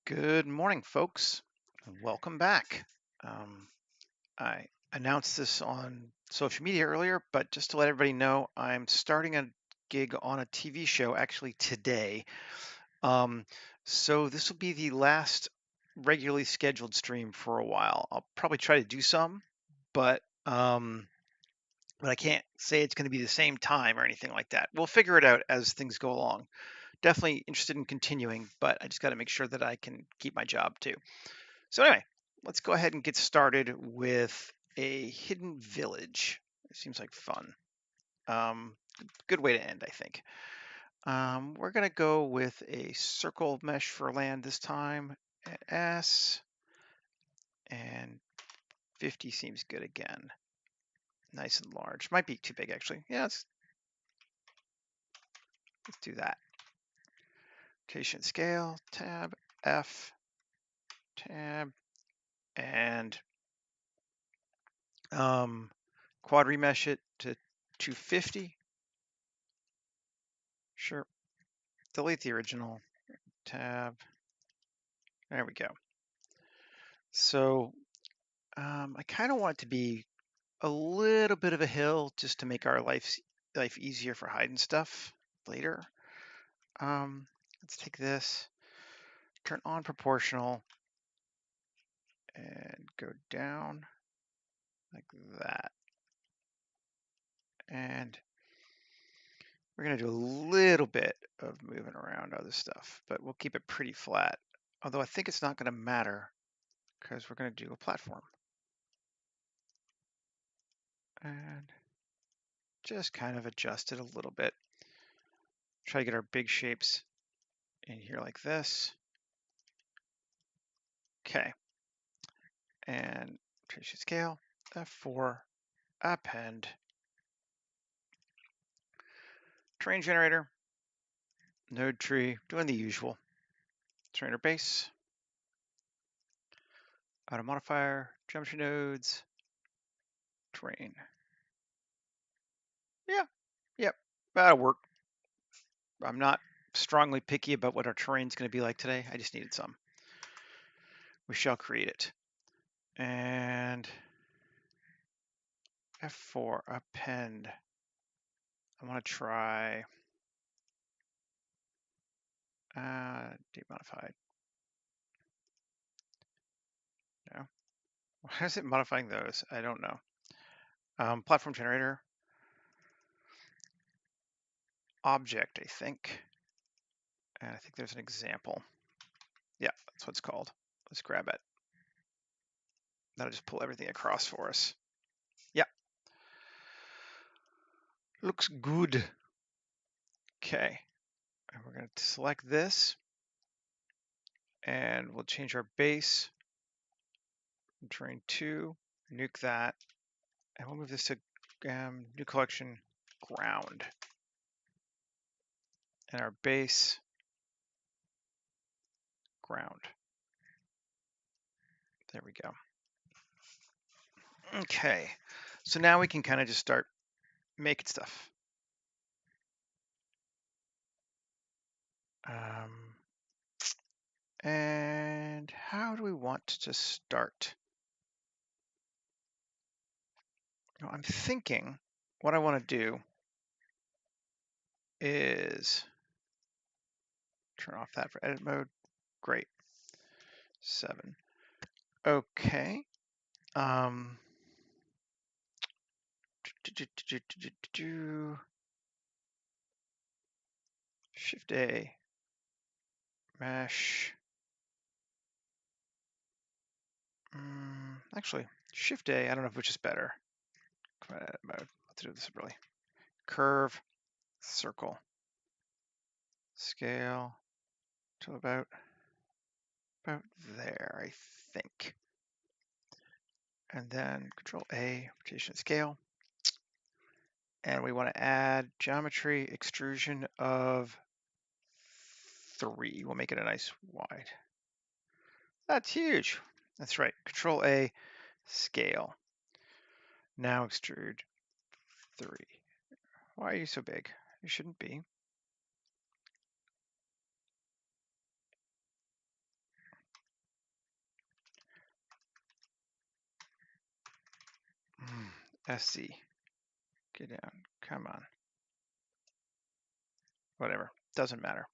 Good morning, folks. Welcome back. Um, I announced this on social media earlier, but just to let everybody know, I'm starting a gig on a TV show actually today. Um, so this will be the last regularly scheduled stream for a while. I'll probably try to do some, but I can't say it's going to be the same time or anything like that. We'll figure it out as things go along. Definitely interested in continuing, but I just got to make sure that I can keep my job too. So anyway, let's go ahead and get started with a hidden village. It seems like fun. Um, Good way to end, I think. We're gonna go with a circle mesh for land this time at S, and 50 seems good again. Nice and large. Might be too big actually. Yeah, let's do that. Vegetation scale, tab, F, tab, and quad remesh it to 250. Sure. Delete the original. Tab. There we go. So I kind of want it to be a little bit of a hill just to make our life easier for hiding stuff later. Let's take this, turn on proportional, and go down like that. And we're going to do a little bit of moving around other stuff, but we'll keep it pretty flat. Although I think it's not going to matter because we're going to do a platform. And just kind of adjust it a little bit. Try to get our big shapes in here like this. Okay. And trace scale, F4, append, terrain generator, node tree, doing the usual. Trainer base, auto modifier, geometry nodes, terrain. Yeah, yep, that'll work. I'm not strongly picky about what our terrain's going to be like today. I just needed some. We shall create it. And F4, append. I want to try demodified. No. Why is it modifying those? I don't know. Platform generator. Object, I think. And I think there's an example. Yeah, that's what it's called. Let's grab it. That'll just pull everything across for us. Yeah. Looks good. Okay. And we're going to select this. And we'll change our base. Terrain 2. Nuke that. And we'll move this to new collection ground. And our base ground. There we go. Okay. So now we can kind of just start making stuff. And how do we want to start? I'm thinking what I want to do is turn off that for edit mode. Great. 7. Okay. Shift A. Mesh. Actually, Shift A. I don't know which is better. Come on, edit mode. Let's do this separately. Curve. Circle. Scale to about there, I think. And then Control A, rotation scale. And we want to add geometry extrusion of 3. We'll make it a nice wide. That's huge. That's right. Control A, scale. Now extrude 3. Why are you so big? You shouldn't be. SC. Get down. Come on. Whatever. Doesn't matter.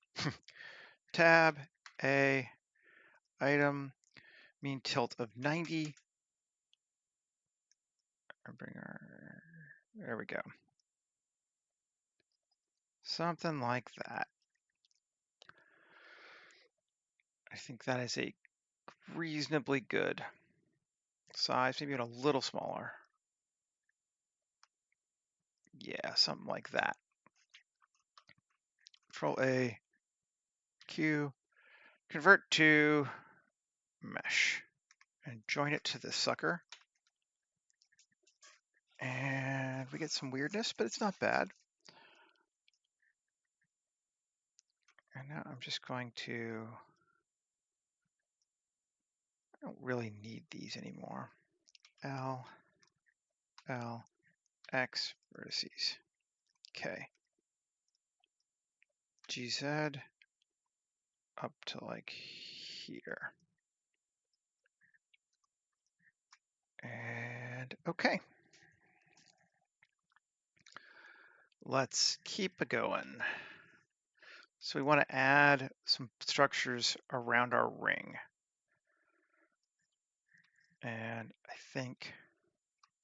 Tab A. Item. Mean tilt of 90. There we go. Something like that. I think that is a reasonably good size, maybe even a little smaller. Yeah, something like that. Control A, Q, convert to mesh, and join it to this sucker. And we get some weirdness, but it's not bad. And now I'm just going to, I don't really need these anymore. L, X, vertices, K. GZ up to like here. And okay. Let's keep it going. So we want to add some structures around our ring. And I think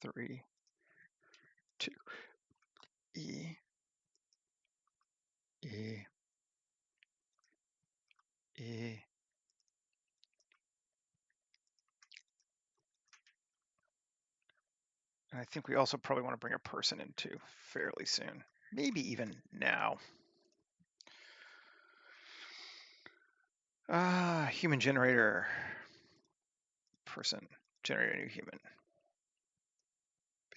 3, 2, E, E, E, and I think we also probably want to bring a person in too fairly soon, maybe even now. Human generator, person, generate a new human.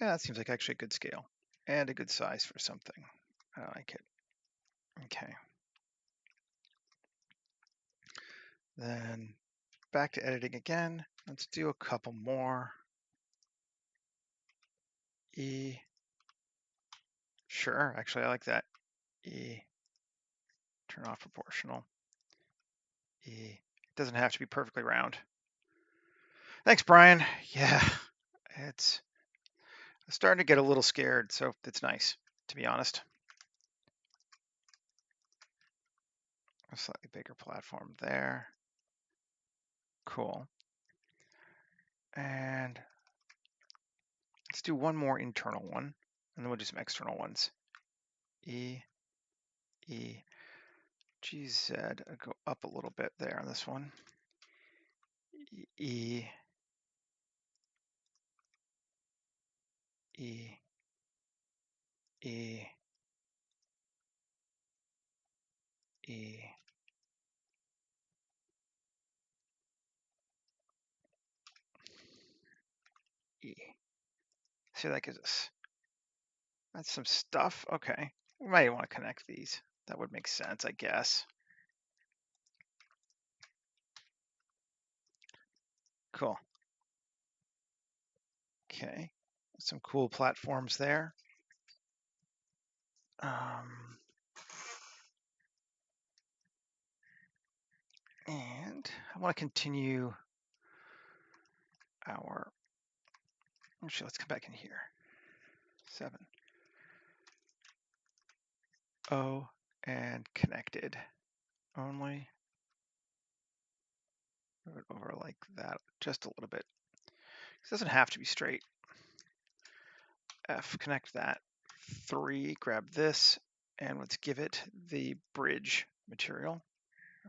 Yeah, that seems like actually a good scale and a good size for something. I like it. Okay. Then back to editing again. Let's do a couple more. E. Sure, actually I like that. E. Turn off proportional. E. It doesn't have to be perfectly round. Thanks, Brian. Yeah, it's starting to get a little scared, so it's nice, to be honest. A slightly bigger platform there. Cool. And let's do one more internal one, and then we'll do some external ones. E, E, GZ, I'll go up a little bit there on this one. E, E, E, E. E. See, that gives us, that's some stuff. Okay, we might want to connect these. That would make sense, I guess. Cool. Okay, some cool platforms there. And I want to continue our, actually, let's come back in here. 7. O and connected only. Move it over like that just a little bit. It doesn't have to be straight. F, connect that. 3, grab this, and let's give it the bridge material.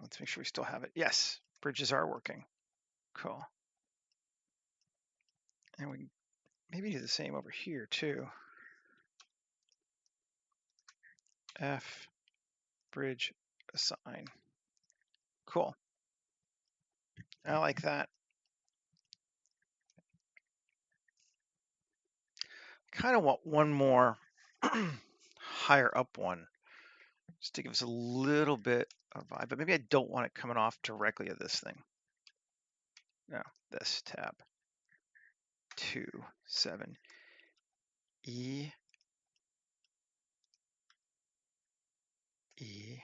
Let's make sure we still have it. Yes, bridges are working. Cool. And we maybe do the same over here too. F, bridge, assign. Cool. I like that. Kind of want one more higher up one, just to give us a little bit of vibe, but maybe I don't want it coming off directly at this thing. No, this tab. 2, 7, E, E,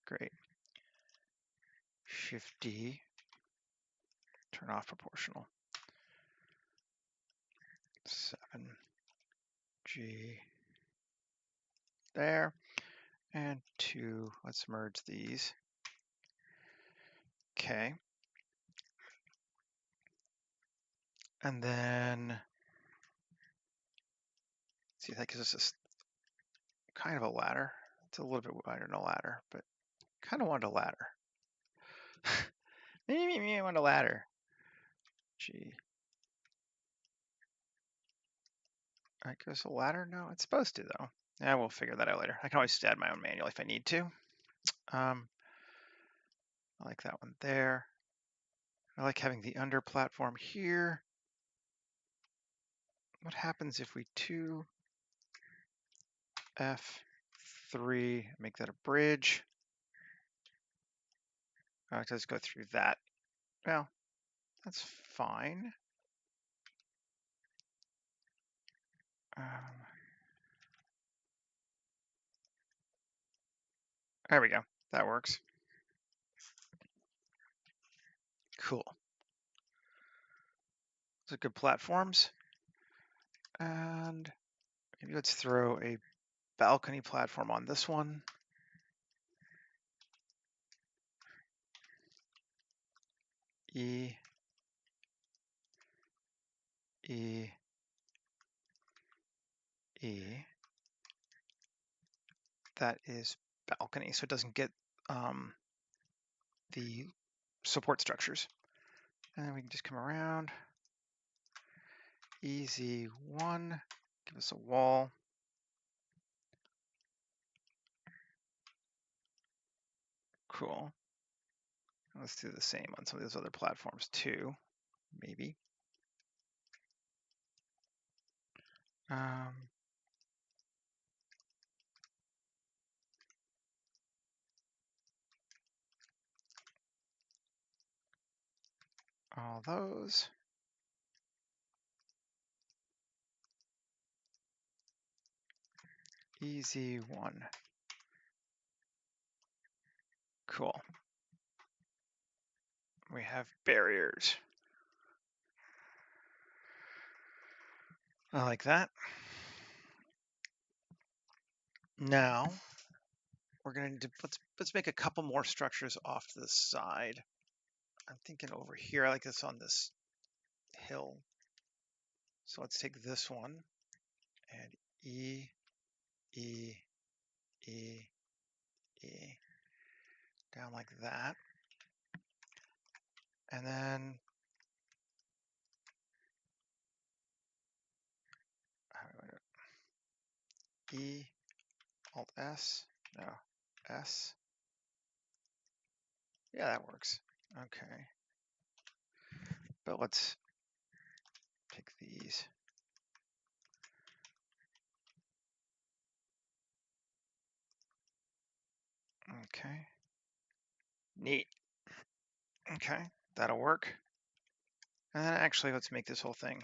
great. Shift D, turn off proportional. 7, G there, and 2, let's merge these. Okay. And then, see, that gives us a kind of a ladder. It's a little bit wider than a ladder, but kind of want a ladder. Maybe I want a ladder. G. All right, goes a ladder? No, it's supposed to though. Yeah, we'll figure that out later. I can always just add my own manual if I need to. I like that one there. I like having the under platform here. What happens if we 2F3, make that a bridge? Oh, it does go through that. Well, that's fine. There we go. That works. Cool. Those are good platforms. And maybe let's throw a balcony platform on this one. E, E, E. That is balcony, so it doesn't get the support structures. And then we can just come around. EZ1, give us a wall. Cool. Let's do the same on some of those other platforms too, maybe. All those. EZ1. Cool. We have barriers. I like that. Now we're going to let's make a couple more structures off to the side. I'm thinking over here. I like this on this hill. So let's take this one and E, E, E, E, down like that. And then E, Alt S, no, S. Yeah, that works. Okay. But let's pick these. Okay. Neat. Okay, that'll work. And then actually, let's make this whole thing.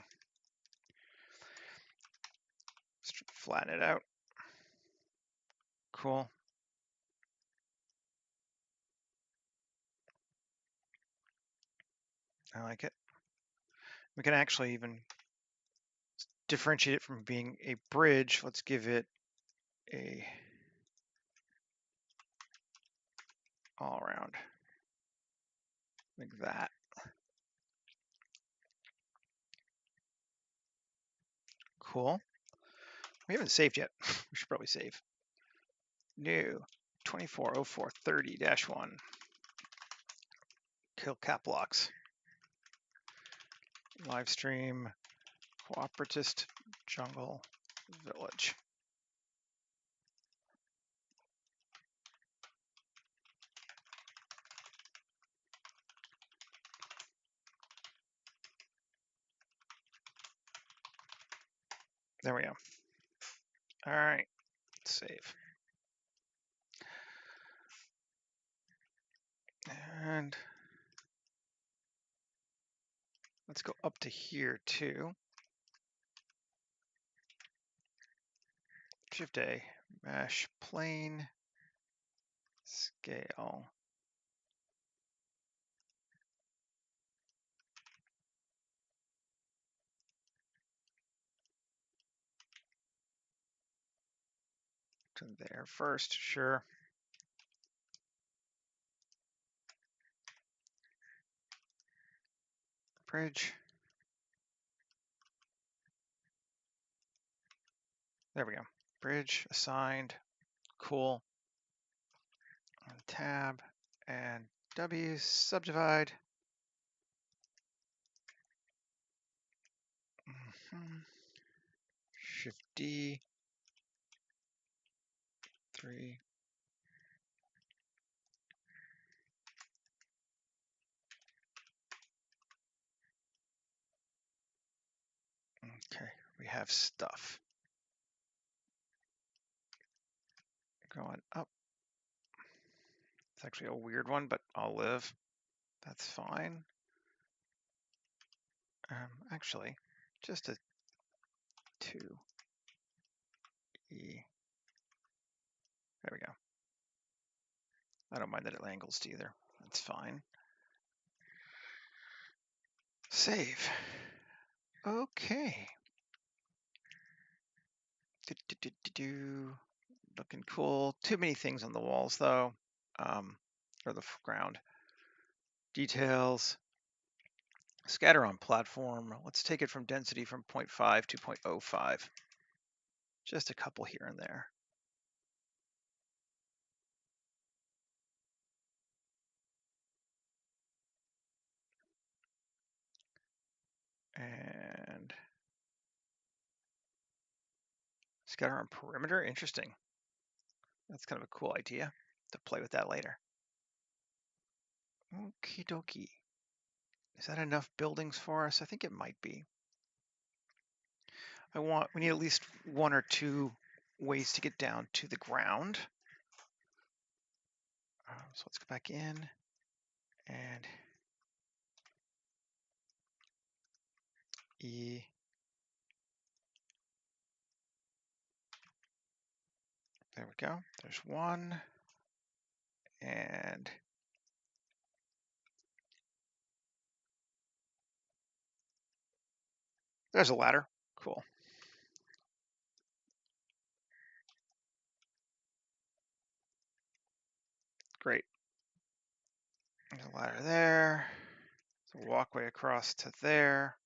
Let's flatten it out. Cool. I like it. We can actually even differentiate it from being a bridge. Let's give it a all around like that. Cool. We haven't saved yet. We should probably save. New 240430-1. Kill cap locks. Live stream Cooperatist Jungle Village. There we go. All right, save. And let's go up to here too. Shift A, mesh, plane, scale. to there first, sure. Bridge. There we go. Bridge assigned. Cool. On tab and W subdivide. Shift D. 3. Okay, we have stuff. Going up. It's actually a weird one, but I'll live. That's fine. Actually, just a 2E. There we go. I don't mind that it angles to either. That's fine. Save. Okay. Looking cool. Too many things on the walls though, or the ground. Details. Scatter on platform. Let's take it from density from 0.5 to 0.05. Just a couple here and there. And scatter on perimeter. Interesting. That's kind of a cool idea to play with that later. Okie dokie. Is that enough buildings for us? I think it might be. We need at least 1 or 2 ways to get down to the ground. So let's go back in and E. There we go. There's 1. And there's a ladder. Cool. Great. There's a ladder there. There's a walkway across to there.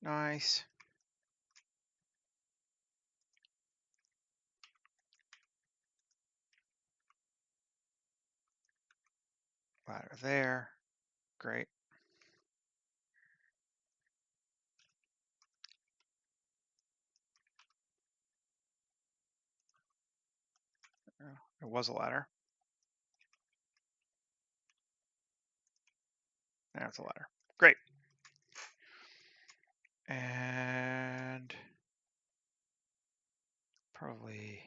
Nice. Ladder there. Great. There was a ladder. Now it's a ladder. Great. And probably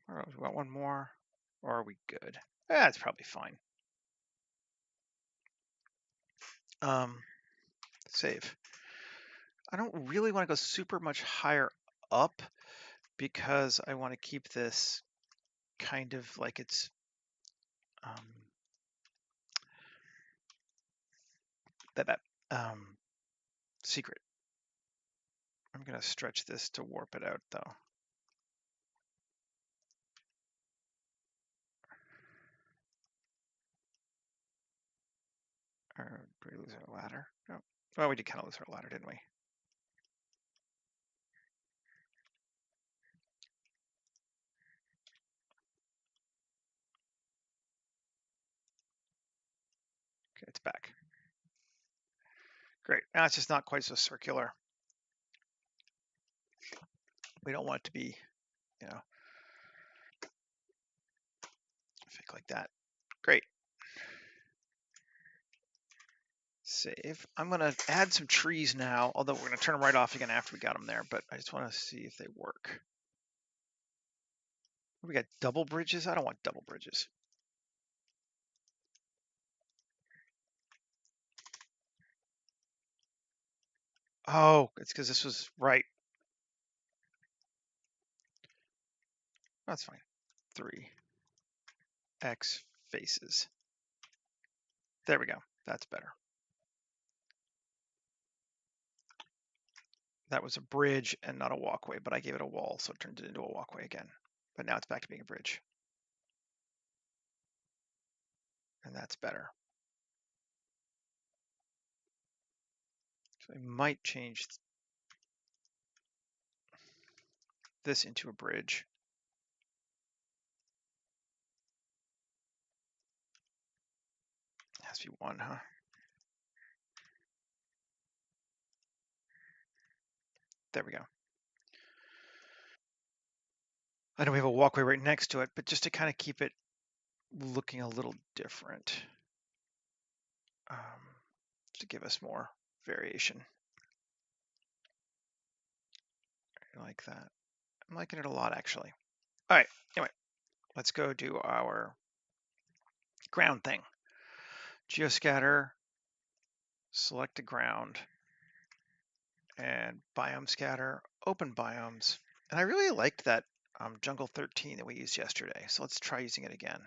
we want 1 more, or are we good? That's probably fine. Save. I don't really want to go super much higher up because I want to keep this kind of like it's secret. I'm going to stretch this to warp it out though. Or did we lose our ladder? No. Well, we did kind of lose our ladder, didn't we? Okay, it's back. Great. Now it's just not quite so circular. We don't want it to be, fake like that. Great. Save. I'm going to add some trees now, although we're going to turn them right off again after we got them there, but I just want to see if they work. We got double bridges. I don't want double bridges. Oh, it's because this was right. That's fine. 3 X faces. There we go. That's better. That was a bridge and not a walkway, but I gave it a wall, so it turned it into a walkway again. But now it's back to being a bridge. And that's better. So I might change this into a bridge. It has to be one, huh? There we go. I know we have a walkway right next to it, but just to kind of keep it looking a little different, to give us more variation. I like that. I'm liking it a lot, actually. All right, anyway, let's go do our ground thing. Geoscatter, select a ground, and biome scatter, open biomes. And I really liked that jungle 13 that we used yesterday, so let's try using it again.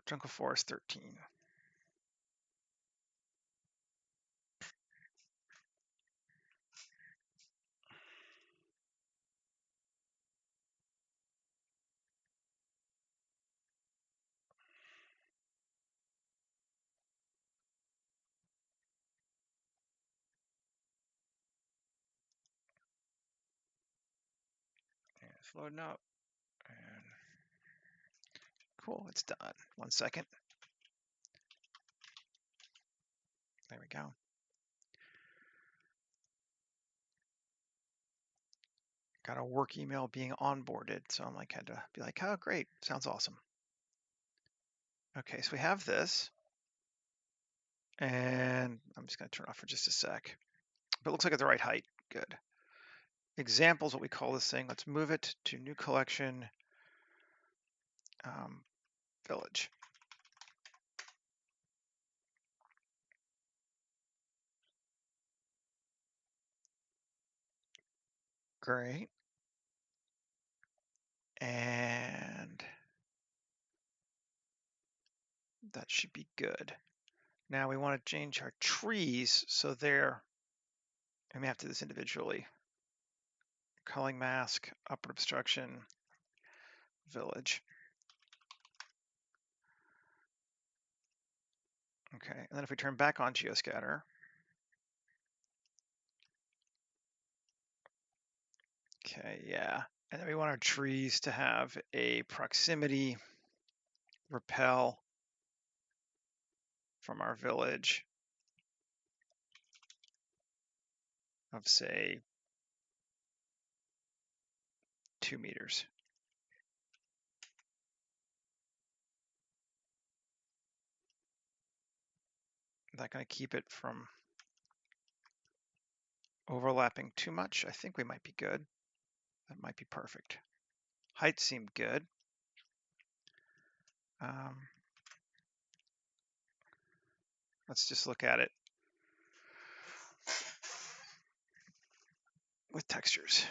Jungle forest 13. And it's loading up. And cool, it's done. 1 second. There we go. Got a work email being onboarded, so I'm like, had to be like, oh, great, sounds awesome. Okay, so we have this, and I'm just going to turn off for just a sec. But it looks like it's the right height. Good. Examples, what we call this thing. Let's move it to new collection, village. Great. And that should be good. Now we want to change our trees so they're, and we have to do this individually. Culling mask, upward obstruction, village. Okay, and then if we turn back on geoscatter, okay, yeah. And then we want our trees to have a proximity repel from our village of, say, 2 meters. Is that going to keep it from overlapping too much? I think we might be good. That might be perfect. Height seemed good. Let's just look at it with textures.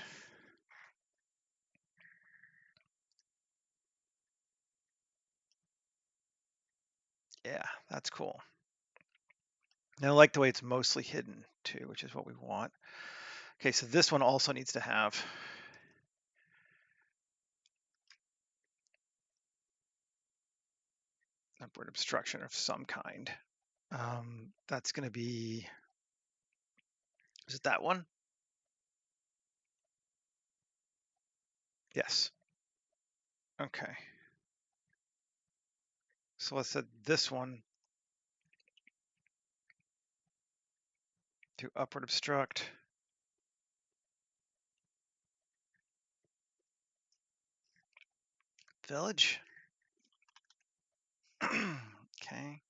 Yeah, that's cool. And I like the way it's mostly hidden too, which is what we want. Okay, so this one also needs to have upward obstruction of some kind. That's going to be, is it that one? Yes. Okay. So let's set this one to upward obstruct. Village. Okay.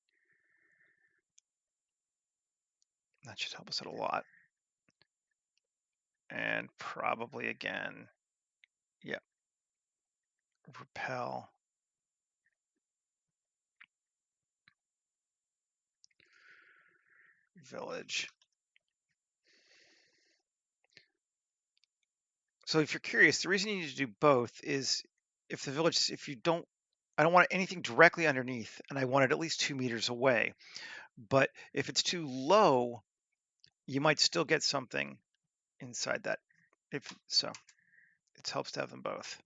That should help us out a lot. And probably again, yep. Repel. Village. So if you're curious, the reason you need to do both is if the village, if you don't, I don't want anything directly underneath, and I want it at least 2 meters away. But if it's too low, you might still get something inside that. If so, it helps to have them both.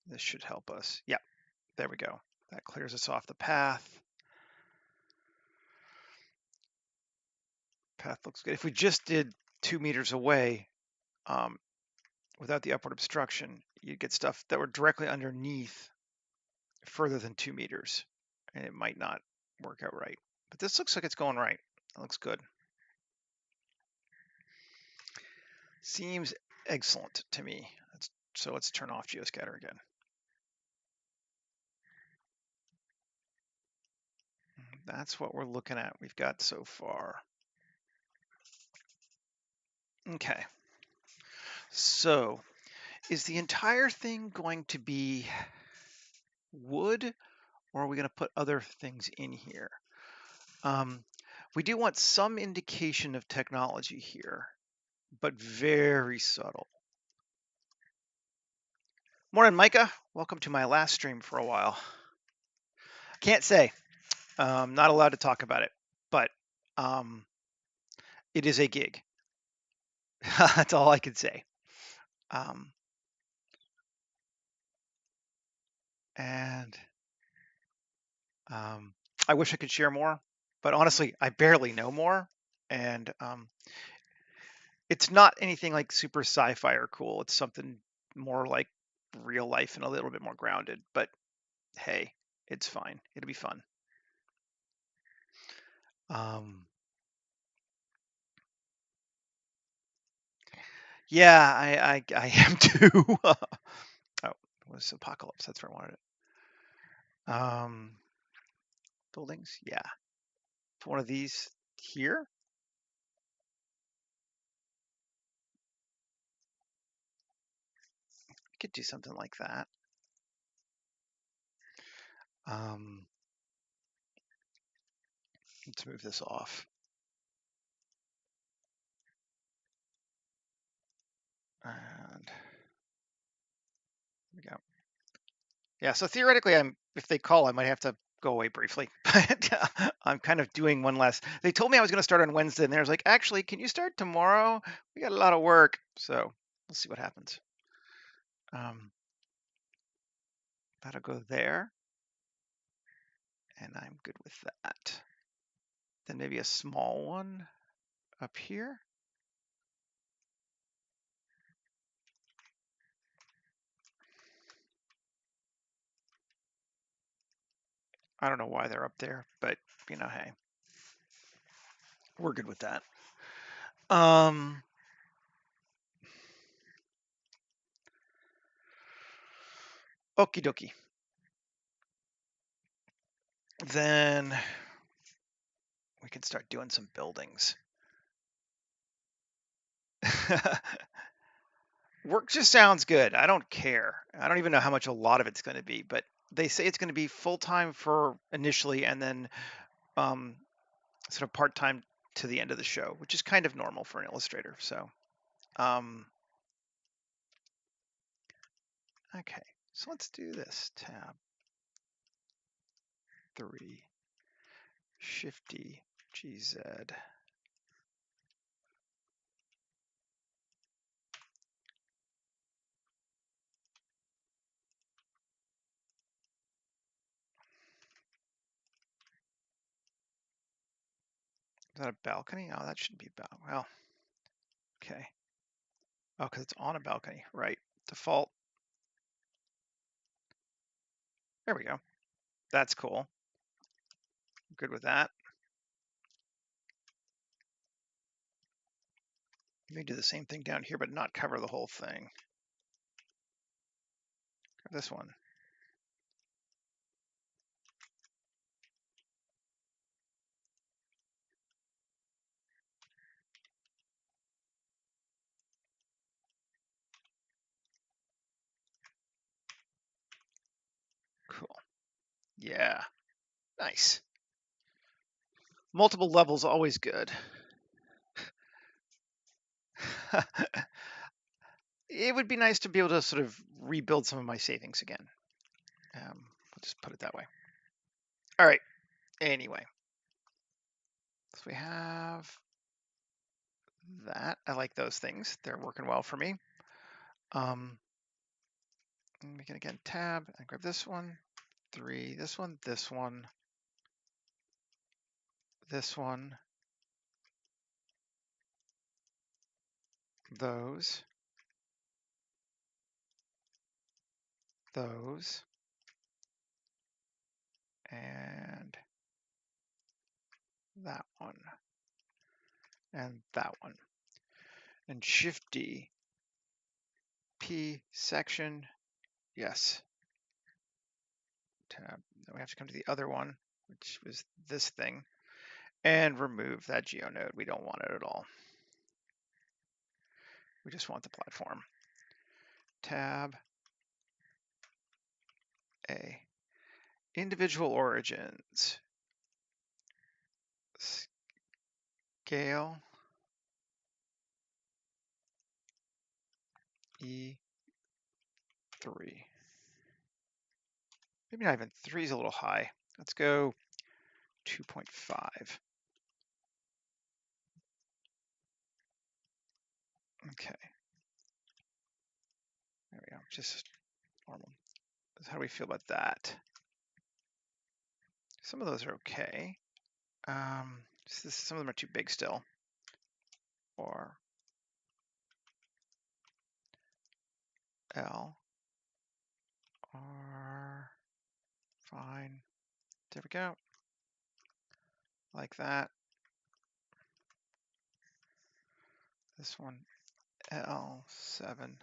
This should help us. Yeah, there we go. That clears us off the path. Path looks good. If we just did 2 meters away, without the upward obstruction, you'd get stuff that were directly underneath further than 2 meters, and it might not work out right. But this looks like it's going right. It looks good. Seems excellent to me. So let's turn off geoscatter again. That's what we're looking at. We've got so far. Okay. So is the entire thing going to be wood, or are we going to put other things in here? We do want some indication of technology here, but very subtle. Morning, Micah. Welcome to my last stream for a while. Can't say. Not allowed to talk about it, but it is a gig. That's all I can say. And I wish I could share more, but honestly, I barely know more. And it's not anything like super sci-fi or cool. It's something more like real life and a little bit more grounded. But hey, it's fine. It'll be fun. Yeah, I am too. Oh, it was Apocalypse. That's where I wanted it. Buildings. Yeah. One of these here. We could do something like that. Let's move this off. And there we go. Yeah, so theoretically, if they call, I might have to go away briefly. But I'm kind of doing one last. They told me I was going to start on Wednesday, and they was like, actually, can you start tomorrow? We got a lot of work, so we'll see what happens. That'll go there, and I'm good with that. Then maybe a small one up here. I don't know why they're up there, but you know, hey, we're good with that. Okie dokie. Then we can start doing some buildings. Work just sounds good. I don't care. I don't even know how much a lot of it's going to be, but they say it's going to be full-time for initially and then sort of part-time to the end of the show, which is kind of normal for an illustrator. So, okay, so let's do this. Tab 3, Shift D, GZ. Is that a balcony? Oh, that shouldn't be a balcony. Well, okay. Oh, because it's on a balcony, right? Default. There we go. That's cool. I'm good with that. Let me do the same thing down here, but not cover the whole thing. This one. Cool. Yeah. Nice. Multiple levels, always good. It would be nice to be able to sort of rebuild some of my savings again. We'll just put it that way. All right. Anyway. So we have that. I like those things. They're working well for me. Make it again, tab, and grab this one, 3, this one, this one, this one, those, and that one, and that one. And Shift D, P section, yes. Tab, then we have to come to the other one, which was this thing, and remove that GeoNode. We don't want it at all. We just want the platform. Tab A, individual origins, scale E3. Maybe not even 3 is a little high. Let's go 2.5. Okay. There we go. Just normal. How do we feel about that? Some of those are okay. Some of them are too big still. Or L, R, fine. There we go. Like that. This one, L7.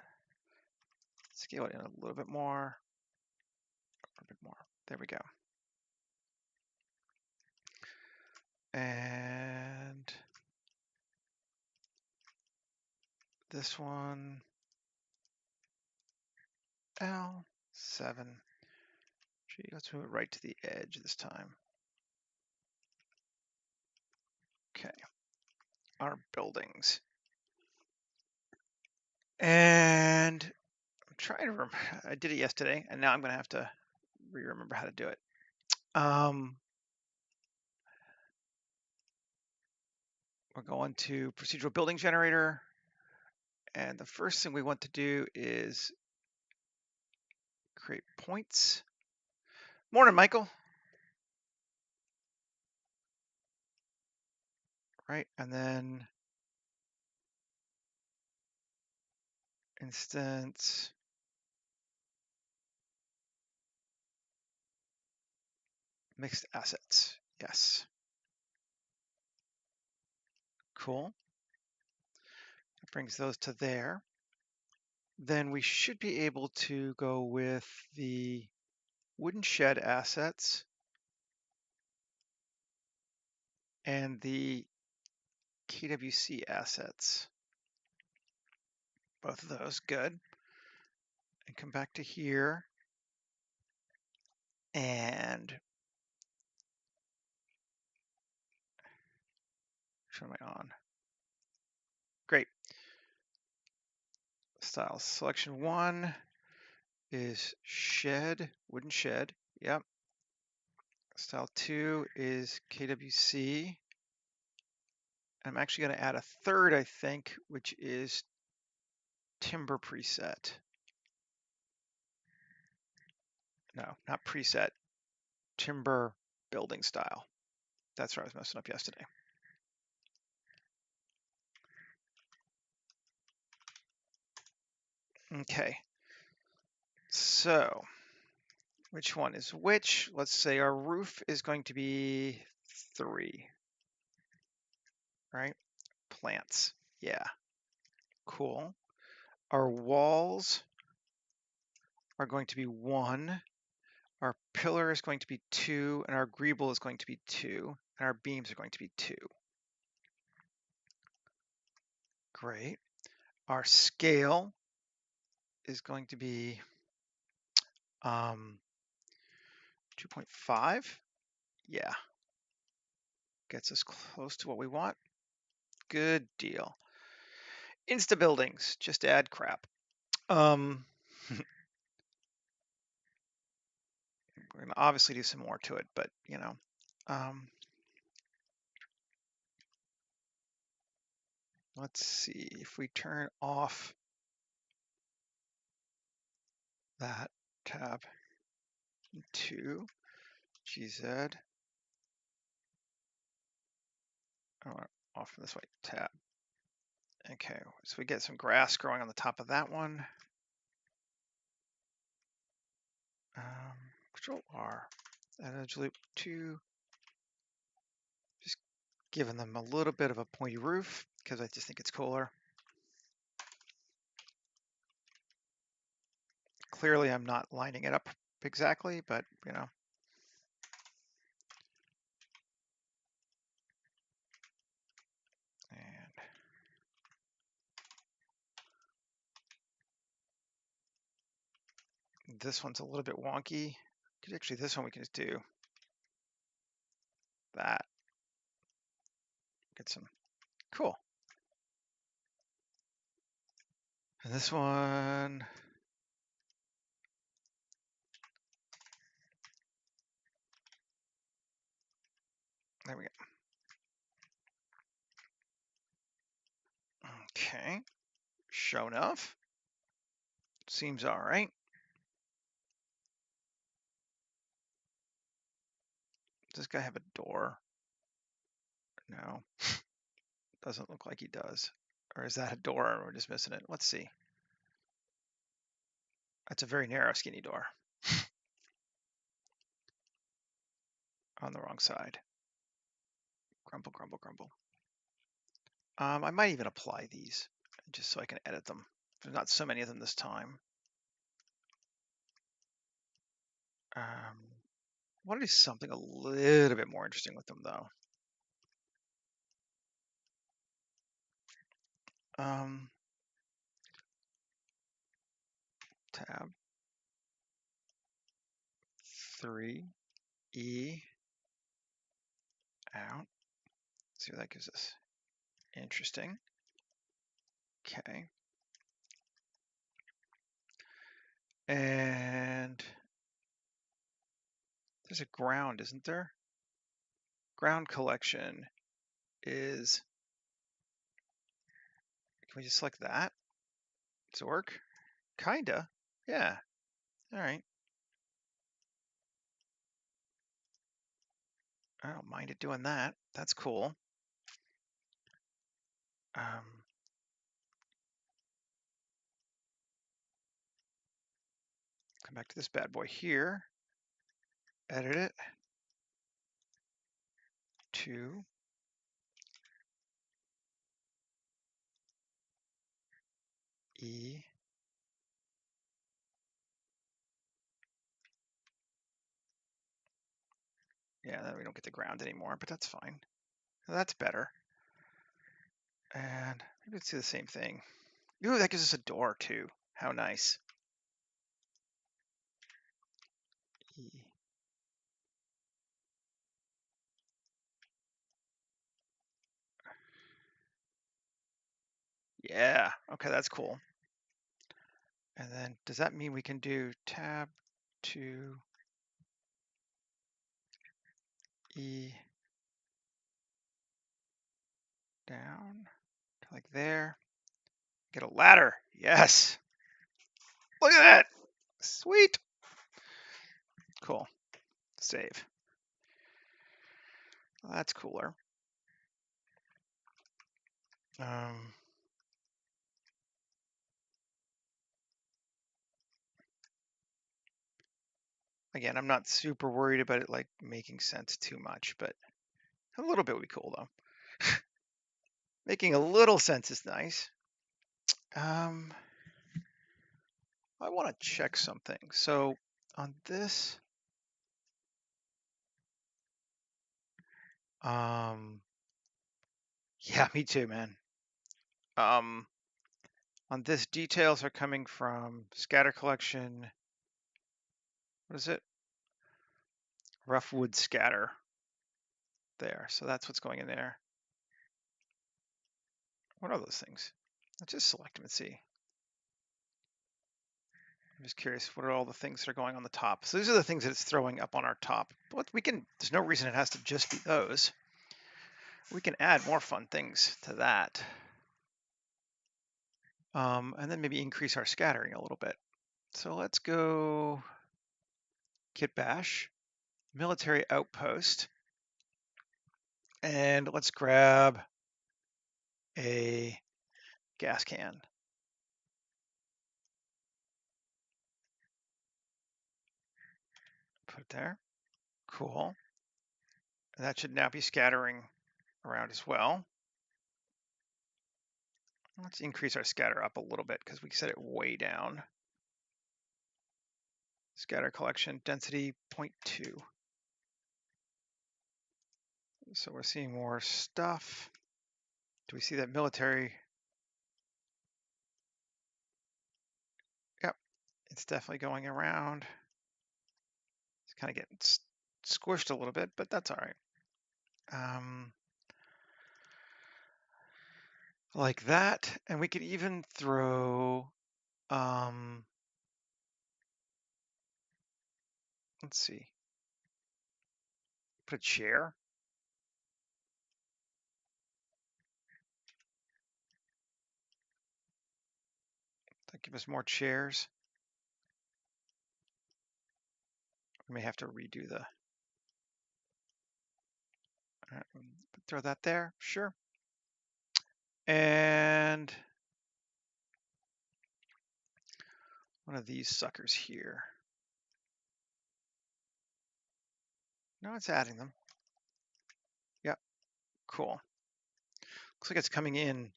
Scale it in a little bit more. A bit more. There we go. And this one, L7. Gee, let's move it right to the edge this time. Okay, our buildings. And I'm trying to remember, I did it yesterday, and now I'm going to have to remember how to do it. We're going to procedural building generator. And the first thing we want to do is create points. Morning, Michael. Right, and then instance mixed assets. Yes. Cool. That brings those to there. Then we should be able to go with the wooden shed assets and the KWC assets. Both of those, good. And come back to here. And which one am I on? Great. Style selection 1 is shed, wooden shed. Yep. Style 2 is KWC. I'm actually going to add a third, I think, which is timber preset. No, not preset. Timber building style. That's where I was messing up yesterday. Okay. So, which one is which? Let's say our roof is going to be 3. Right? Plants. Yeah. Cool. Our walls are going to be 1. Our pillar is going to be 2, and our greeble is going to be 2, and our beams are going to be 2. Great. Our scale is going to be 2.5. Yeah. Gets us close to what we want. Good deal. Insta buildings, just add crap. We're going to obviously do some more to it, but you know, Let's see if we turn off that tab to GZ. Oh, off from this way, tab. Okay, so we get some grass growing on the top of that one. Control R, add edge loop 2. Just giving them a little bit of a pointy roof because I just think it's cooler. Clearly, I'm not lining it up exactly, but you know. And this one's a little bit wonky. Actually, this one we can just do that. Get some cool. And this one, there we go. Okay, show enough. Seems all right. Does this guy have a door? No, doesn't look like he does. Or is that a door and we're just missing it? Let's see. That's a very narrow, skinny door. On the wrong side. Grumble, grumble, grumble. I might even apply these just so I can edit them. There's not so many of them this time. I want to do something a little bit more interesting with them though. Tab 3 E out. Let's see what that gives us. Interesting. Okay. And there's a ground, isn't there? Ground collection is, can we just select that? Does it work? Kinda. Yeah. All right. I don't mind it doing that. That's cool. Come back to this bad boy here. Edit it to E. Yeah, then we don't get the ground anymore, but that's fine. That's better. And maybe let's do the same thing. Ooh, that gives us a door too. How nice. E. Yeah, okay, that's cool. And then does that mean we can do tab to E down to like there? Get a ladder. Yes. Look at that. Sweet. Cool. Save. Well, that's cooler. Again, I'm not super worried about it like making sense too much, but a little bit would be cool though. Making a little sense is nice. I want to check something. So on this, yeah, me too, man. On this, details are coming from scatter collection. What is it? Rough wood scatter. There. So that's what's going in there. What are those things? Let's just select them and see. I'm just curious, what are all the things that are going on the top? So these are the things that it's throwing up on our top. But we can, there's no reason it has to just be those. We can add more fun things to that. and then maybe increase our scattering a little bit. So let's go git bash, military outpost, and let's grab a gas can. Put it there. Cool. And that should now be scattering around as well. Let's increase our scatter up a little bit because we set it way down. Scatter collection density 0.2. So we're seeing more stuff. Do we see that military? Yep, it's definitely going around. It's kind of getting squished a little bit, but that's all right. Like that, and we could even throw, let's see, put a chair. That give us more chairs. We may have to redo the, throw that there, sure. And one of these suckers here. No, it's adding them. Yep, cool. Looks like it's coming in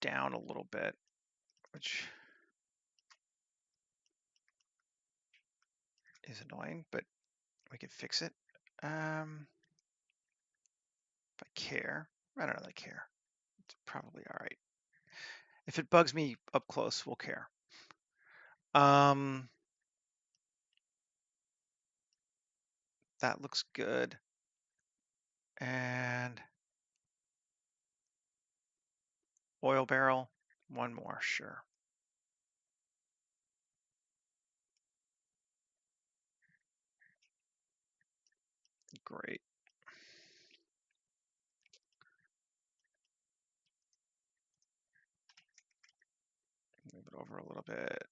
down a little bit, which is annoying, but we can fix it. If I care, I don't really care. It's probably all right. If it bugs me up close, we'll care. That looks good. And oil barrel, one more, sure. Great. Move it over a little bit,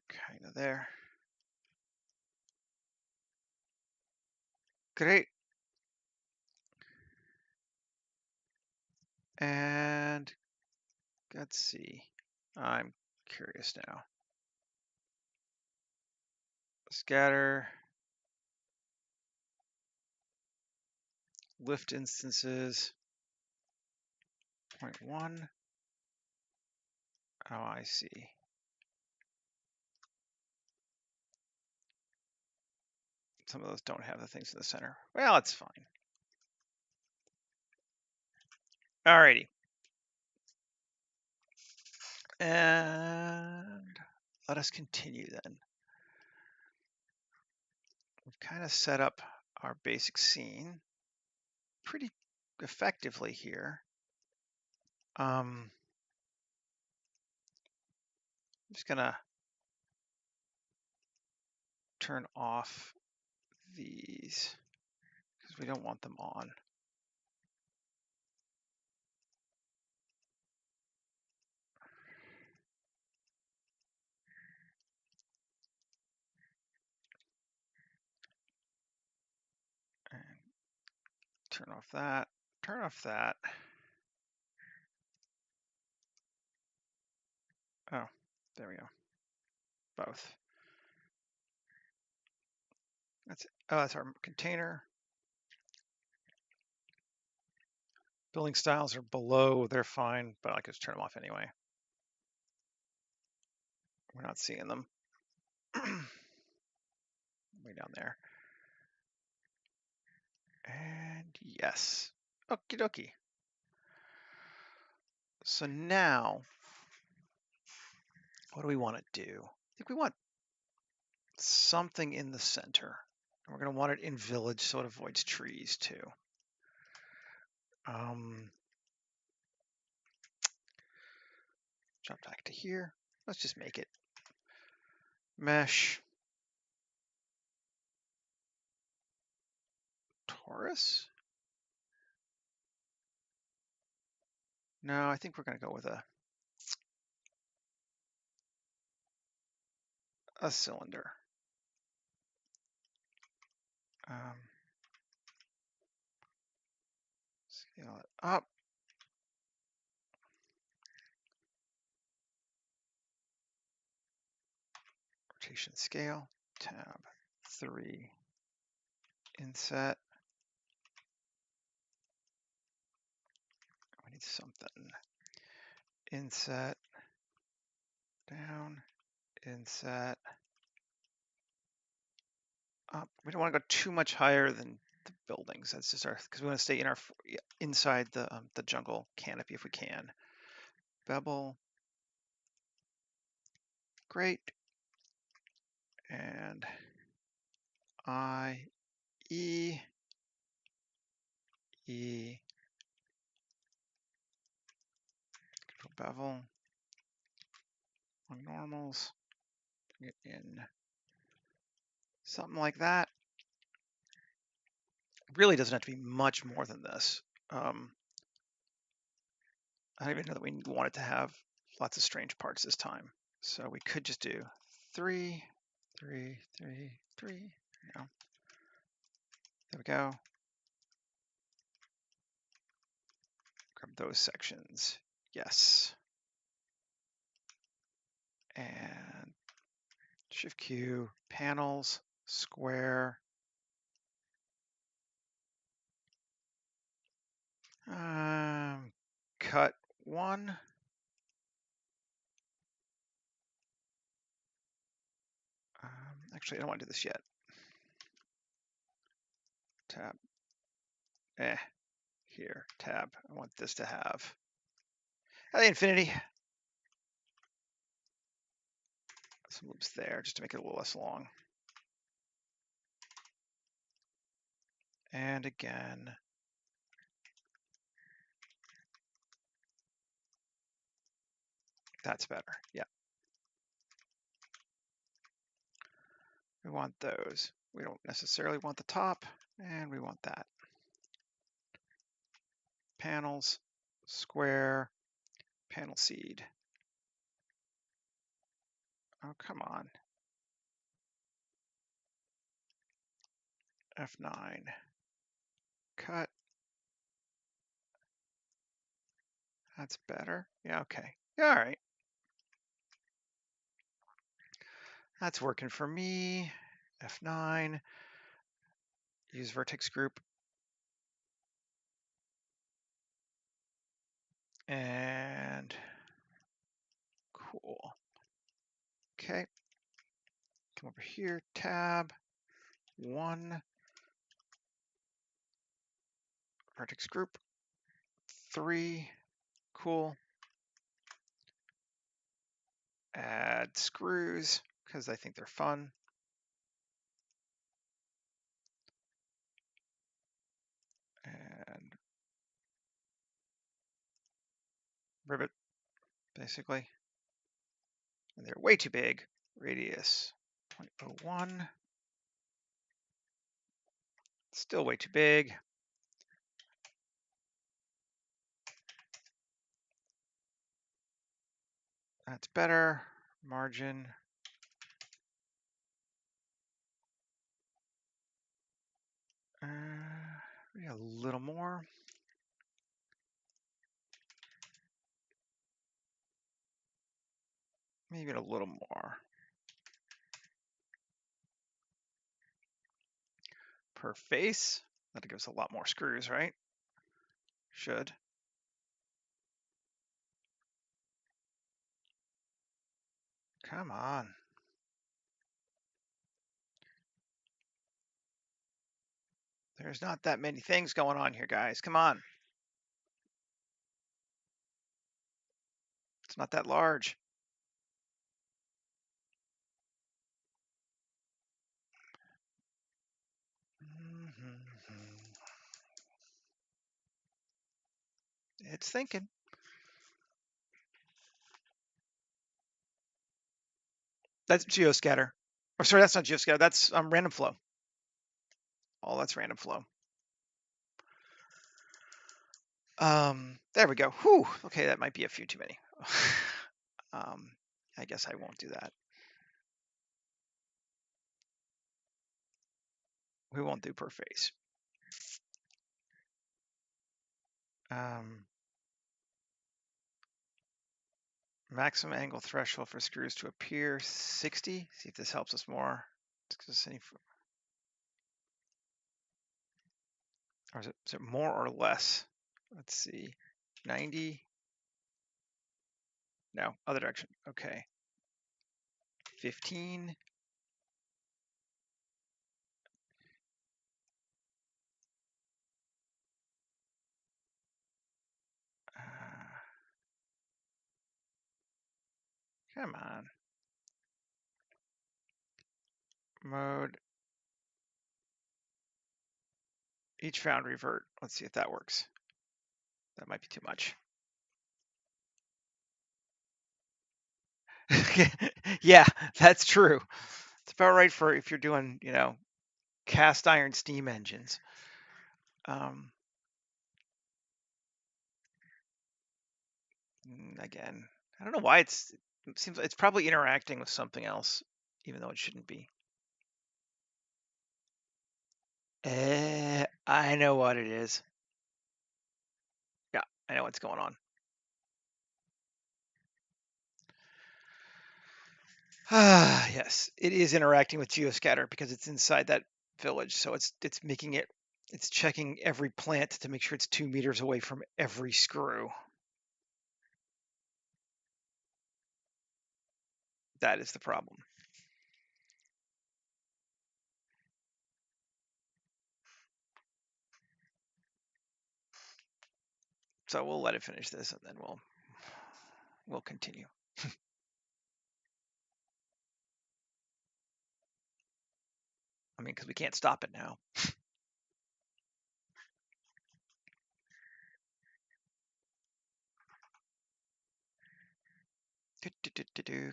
kind of there. Great. And let's see. I'm curious now. Scatter. Lift instances. 0.1. Oh, I see. Some of those don't have the things in the center. Well, it's fine. Alrighty. And let us continue then. We've kind of set up our basic scene pretty effectively here. I'm just gonna turn off these because we don't want them on. And turn off that, turn off that. Oh, there we go. Both. That's it. Oh, that's our container. Building styles are below, they're fine, but I could just turn them off anyway. We're not seeing them. Way down there. And yes. Okie dokie. So now, what do we want to do? I think we want something in the center. And we're going to want it in village so it avoids trees too. Jump back to here. Let's just make it mesh Taurus. No, I think we're going to go with a a cylinder. Scale it up. Rotation scale, tab 3, inset. We need something. Inset, down, inset, up. We don't want to go too much higher than the buildings. That's just our, because we want to stay in our inside the jungle canopy if we can. Bevel, great. And I, E, E, control bevel, on normals, bring it in, something like that. It really doesn't have to be much more than this. I don't even know that we want it to have lots of strange parts this time. So we could just do 3, 3, 3, 3. Yeah. There we go. Grab those sections. Yes. And Shift Q, panels, square. Cut 1. Actually, I don't want to do this yet. Tab. Here, tab. I want this to have the infinity. Some loops there just to make it a little less long. And again, that's better. Yeah. We want those. We don't necessarily want the top, and we want that. Panels, square, panel seed. Oh, come on. F9. Cut. That's better. Yeah, okay. Yeah, all right. That's working for me. F9. Use vertex group. And cool. Okay. Come over here, tab 1. Vertex group 3. Cool. Add screws because I think they're fun. And rivet, basically. And they're way too big. Radius 0.01. Still way too big. That's better. Margin. Maybe a little more. Maybe a little more. Per face. That gives a lot more screws, right? Should. Come on. There's not that many things going on here, guys. Come on. It's not that large. It's thinking. That's geoscatter. Or sorry, that's not geoscatter. That's random flow. Oh, that's random flow. There we go. Whew. Okay, that might be a few too many. I guess I won't do that. We won't do per phase. Maximum angle threshold for screws to appear 60. See if this helps us more. Or is it more or less? Let's see. 90. No, other direction. Okay. 15. Come on. Mode. Each found revert. Let's see if that works. That might be too much. Yeah, that's true. It's about right for if you're doing, cast iron steam engines. Again, I don't know why it seems it's probably interacting with something else, even though it shouldn't be. I know what it is. Yeah, I know what's going on. Yes, it is interacting with geoscatter because it's inside that village. So it's making it, it's checking every plant to make sure it's 2 meters away from every screw. That is the problem. So we'll let it finish this and then we'll continue. I mean, because we can't stop it now.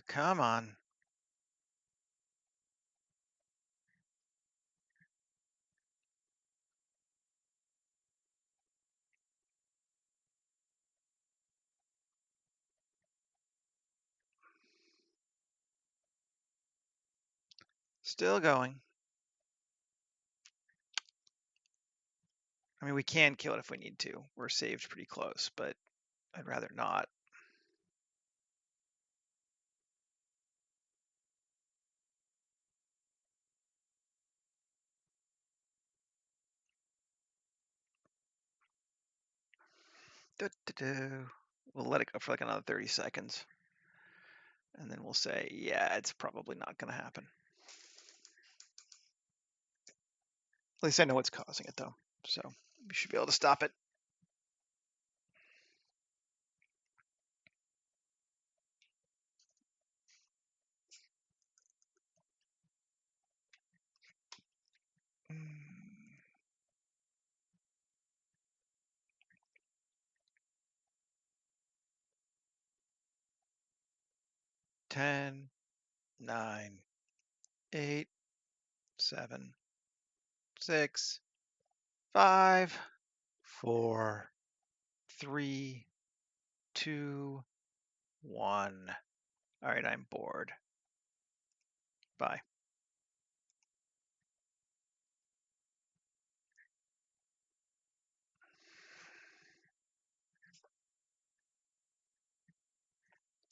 Come on. Still going. I mean, we can kill it if we need to. We're saved pretty close, but I'd rather not. We'll let it go for like another 30 seconds. And then we'll say, yeah, it's probably not going to happen. At least I know what's causing it, though. So we should be able to stop it. Mm. 10, 9, 8, 7, 6, 5, 4, 3, 2, 1. All right, I'm bored. Bye.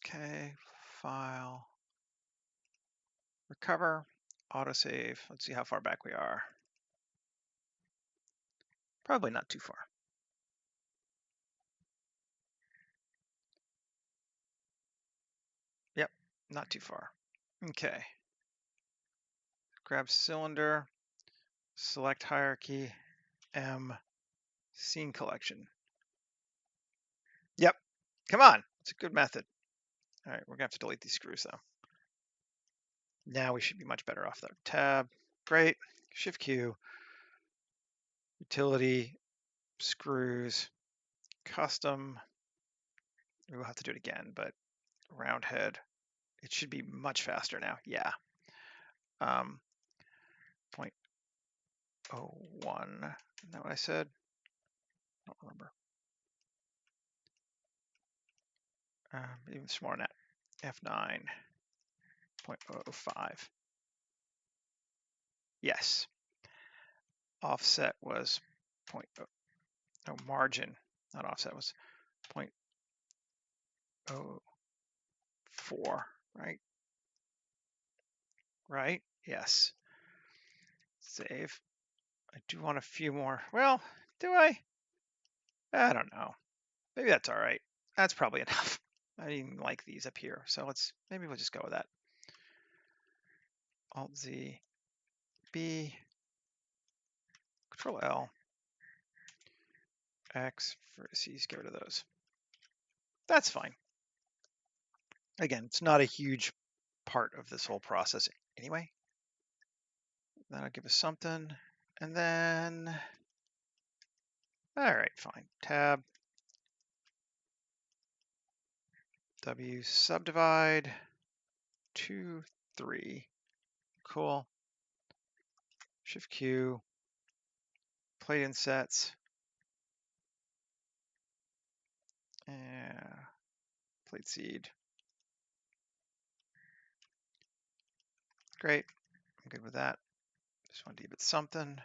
Okay, file, recover, autosave. Let's see how far back we are. Probably not too far. Yep, not too far. Okay. Grab cylinder, select hierarchy, M, scene collection. Yep, come on, it's a good method. All right, we're gonna have to delete these screws though. Now we should be much better off though. Tab, great, Shift Q, utility, screws, custom. We'll have to do it again, but round head. It should be much faster now. Yeah. 0.01. Isn't that what I said? I don't remember. Even smaller than that. F9. 0.005. Yes. offset was margin, not offset, was 0.04, right? Right? Yes. Save. I do want a few more. Well, do I? I don't know. Maybe that's all right. That's probably enough. I didn't even like these up here, so maybe we'll just go with that. Alt Z, B, Control L, X, vertices, get rid of those. That's fine. Again, it's not a huge part of this whole process anyway. That'll give us something. And then, all right, fine. Tab, W, subdivide, 2, 3. Cool. Shift Q, plate insets. Plate seed. Great. I'm good with that. Just want to give it something.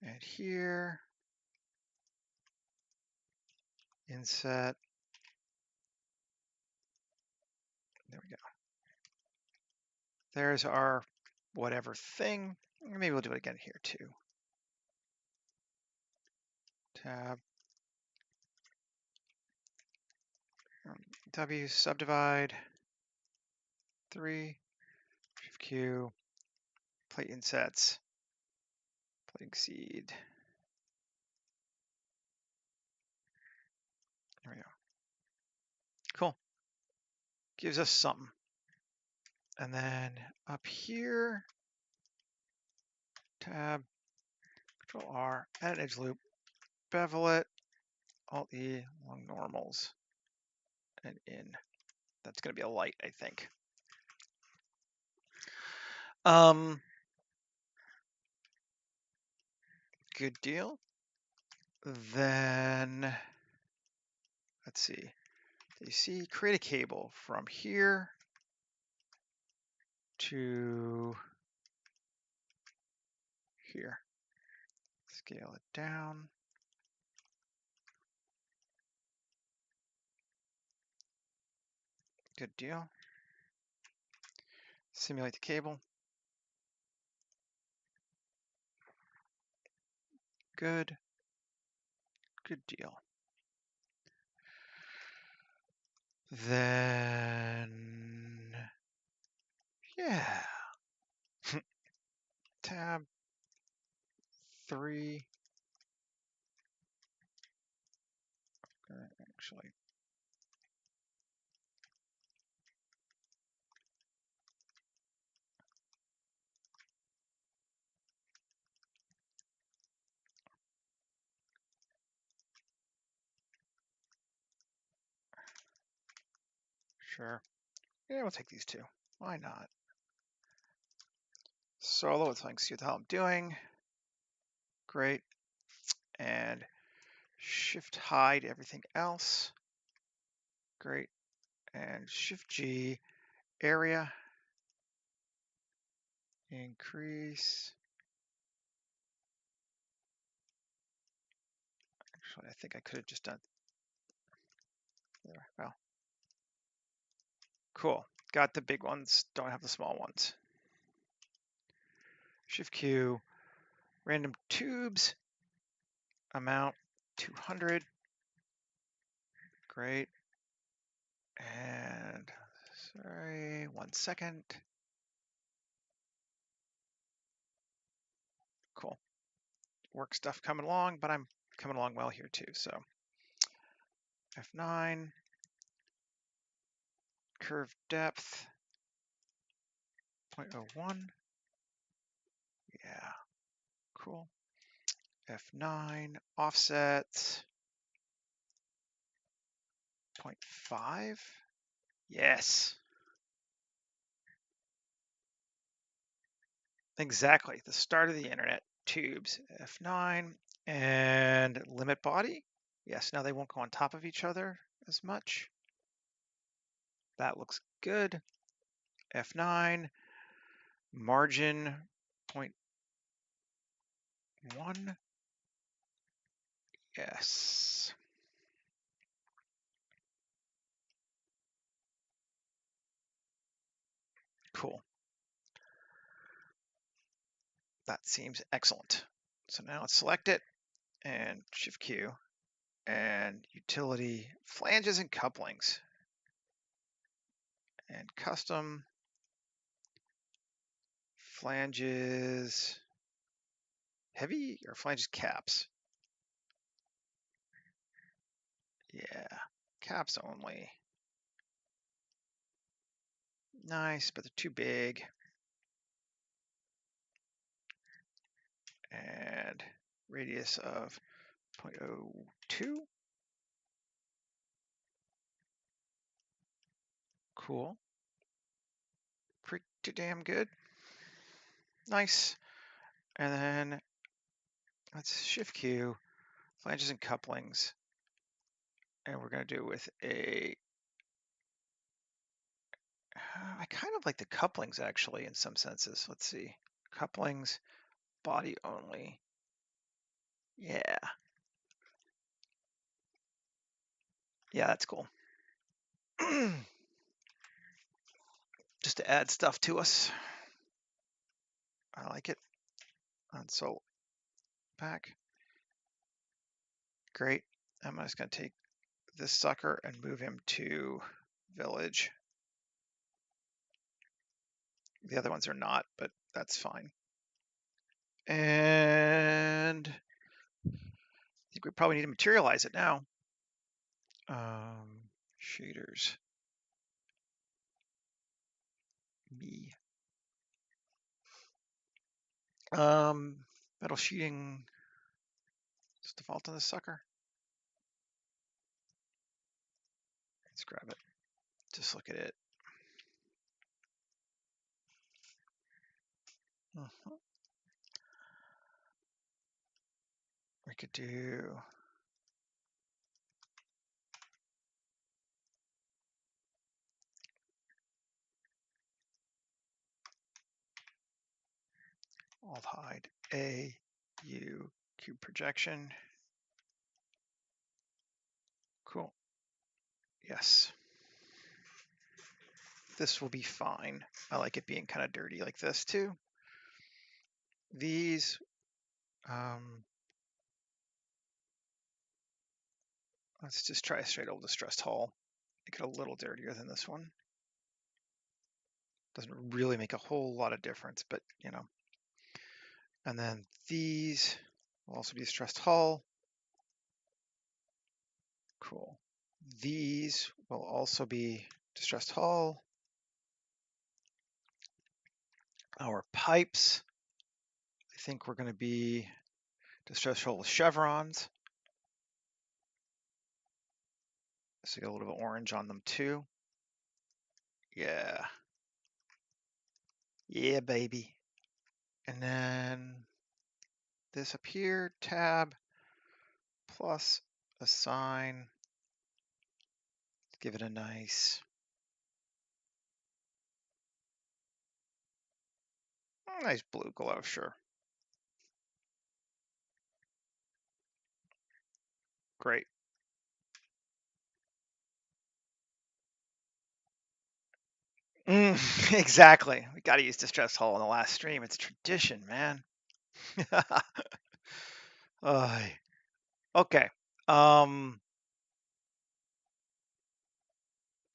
And here, inset. There we go. There's our whatever thing. Maybe we'll do it again here too. Tab. W, subdivide. 3. Shift Q. Plate insets. Plate seed. There we go. Cool. Gives us something. And then up here, tab, Control R, add an edge loop, bevel it, Alt E along normals, and in. That's going to be a light, I think. Good deal. Then let's see. You see, create a cable from here to here. Scale it down. Good deal. Simulate the cable. Good. Good deal. Then, yeah. Tab 3. Actually, sure. Yeah, we'll take these two. Why not? Solo, let's see what the hell I'm doing. Great. And Shift hide everything else. Great. And Shift G, area. Increase. Actually, I think I could have just done there. Well, cool. Got the big ones, don't have the small ones. Shift Q, random tubes, amount 200. Great. And sorry, 1 second. Cool. Work stuff coming along, but I'm coming along well here too. So F9, curve depth, 0.01. Yeah, cool. F9, offset, 0.5. Yes. Exactly, the start of the internet. Tubes, F9, and limit body. Yes, now they won't go on top of each other as much. That looks good. F9, margin 1. Yes. Cool. That seems excellent. So now let's select it and Shift Q and utility flanges and couplings and custom flanges heavy or flanges caps. Yeah, caps only. Nice, but they're too big. And radius of 0.02. Cool. Pretty damn good. Nice. And then let's Shift Q, flanges and couplings. And we're going to do with a, I kind of like the couplings actually in some senses. Let's see. Couplings, body only. Yeah. Yeah, that's cool. Just to add stuff to us. I like it. Console pack. Great. I'm just going to take this sucker and move him to village. The other ones are not, but that's fine. And I think we probably need to materialize it now. Shaders. Me. Metal sheeting. Just default on the sucker. Let's grab it. Just look at it. We could do alt hide A U cube projection. Cool. Yes. This will be fine. I like it being kind of dirty like this too. These, let's just try a straight old distressed hull. Make it a little dirtier than this one. Doesn't really make a whole lot of difference, but you know. And then these will also be distressed hull. Cool. These will also be distressed hull. Our pipes, I think we're going to be distressed hull with chevrons. So you got a little bit of orange on them too. Yeah. Yeah, baby. And then this up here, tab plus assign. Give it a nice blue glow, sure. Great. Exactly. We got to use distress hull in the last stream. It's tradition, man. Okay. I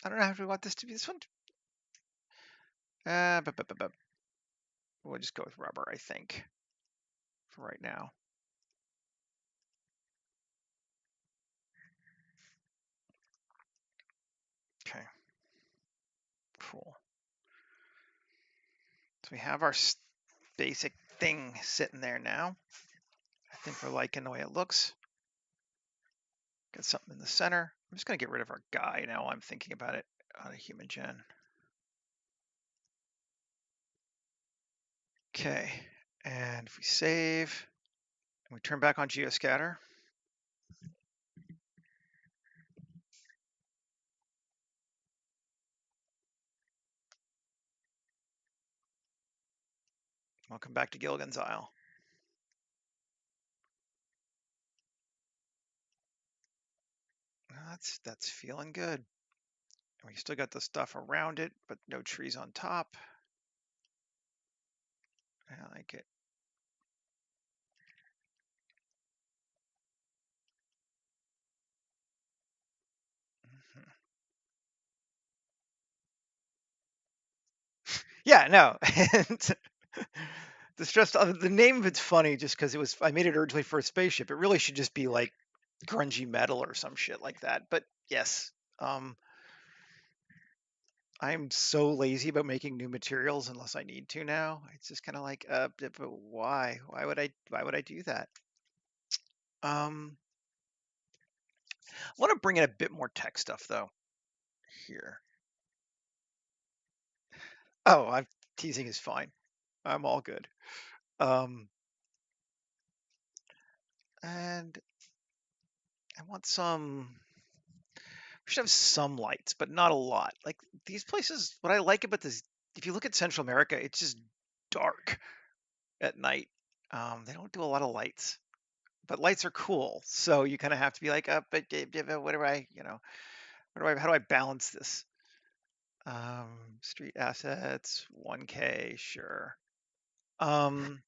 don't know how we want this to be. This one. We'll just go with rubber, I think, for right now. Okay. Cool. So we have our basic thing sitting there now. I think we're liking the way it looks. Got something in the center. I'm just going to get rid of our guy now. I'm thinking about it on a human gen. Okay. And if we save and we turn back on geoscatter, welcome back to Gilligan's Isle. That's feeling good. We still got the stuff around it, but no trees on top. I like it. Mhm. Yeah, no. The name of it's funny just because I made it originally for a spaceship. It really should just be like grungy metal or some shit like that. But yes, um, I'm so lazy about making new materials unless I need to now. It's just kind of like, but why? Why would I do that? I want to bring in a bit more tech stuff though here. Oh, I'm teasing is fine. I'm all good. Um, and I want some. We should have some lights, but not a lot. Like these places, what I like about this, if you look at Central America, it's just dark at night. They don't do a lot of lights, but lights are cool. So you kind of have to be like, but what do I, how do I balance this? Street assets, 1K, sure. Um,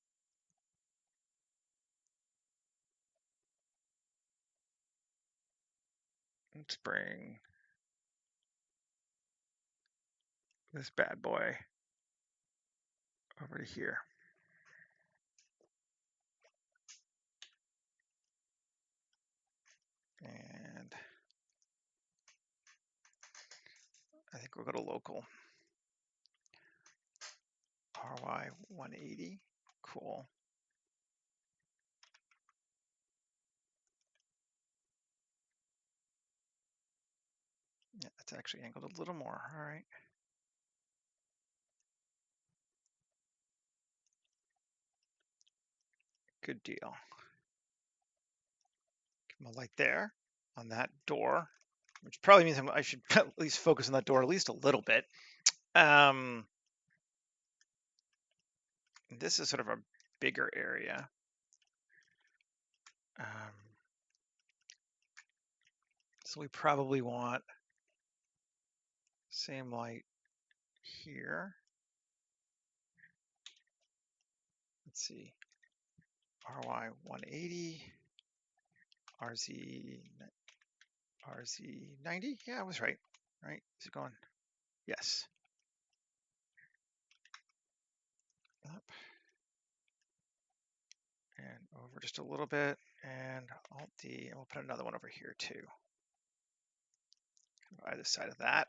let's bring this bad boy over to here. And I think we'll go to local. RY 180. Cool. Yeah, it's actually angled a little more. All right. Good deal. Give him a light there on that door, which probably means I should at least focus on that door at least a little bit. This is sort of a bigger area. So we probably want same light here. Let's see. RY 180, RZ 90. Yeah, I was right. Right? Is it going? Yes. Up and over just a little bit, and Alt D, and we'll put another one over here too. Either side of that.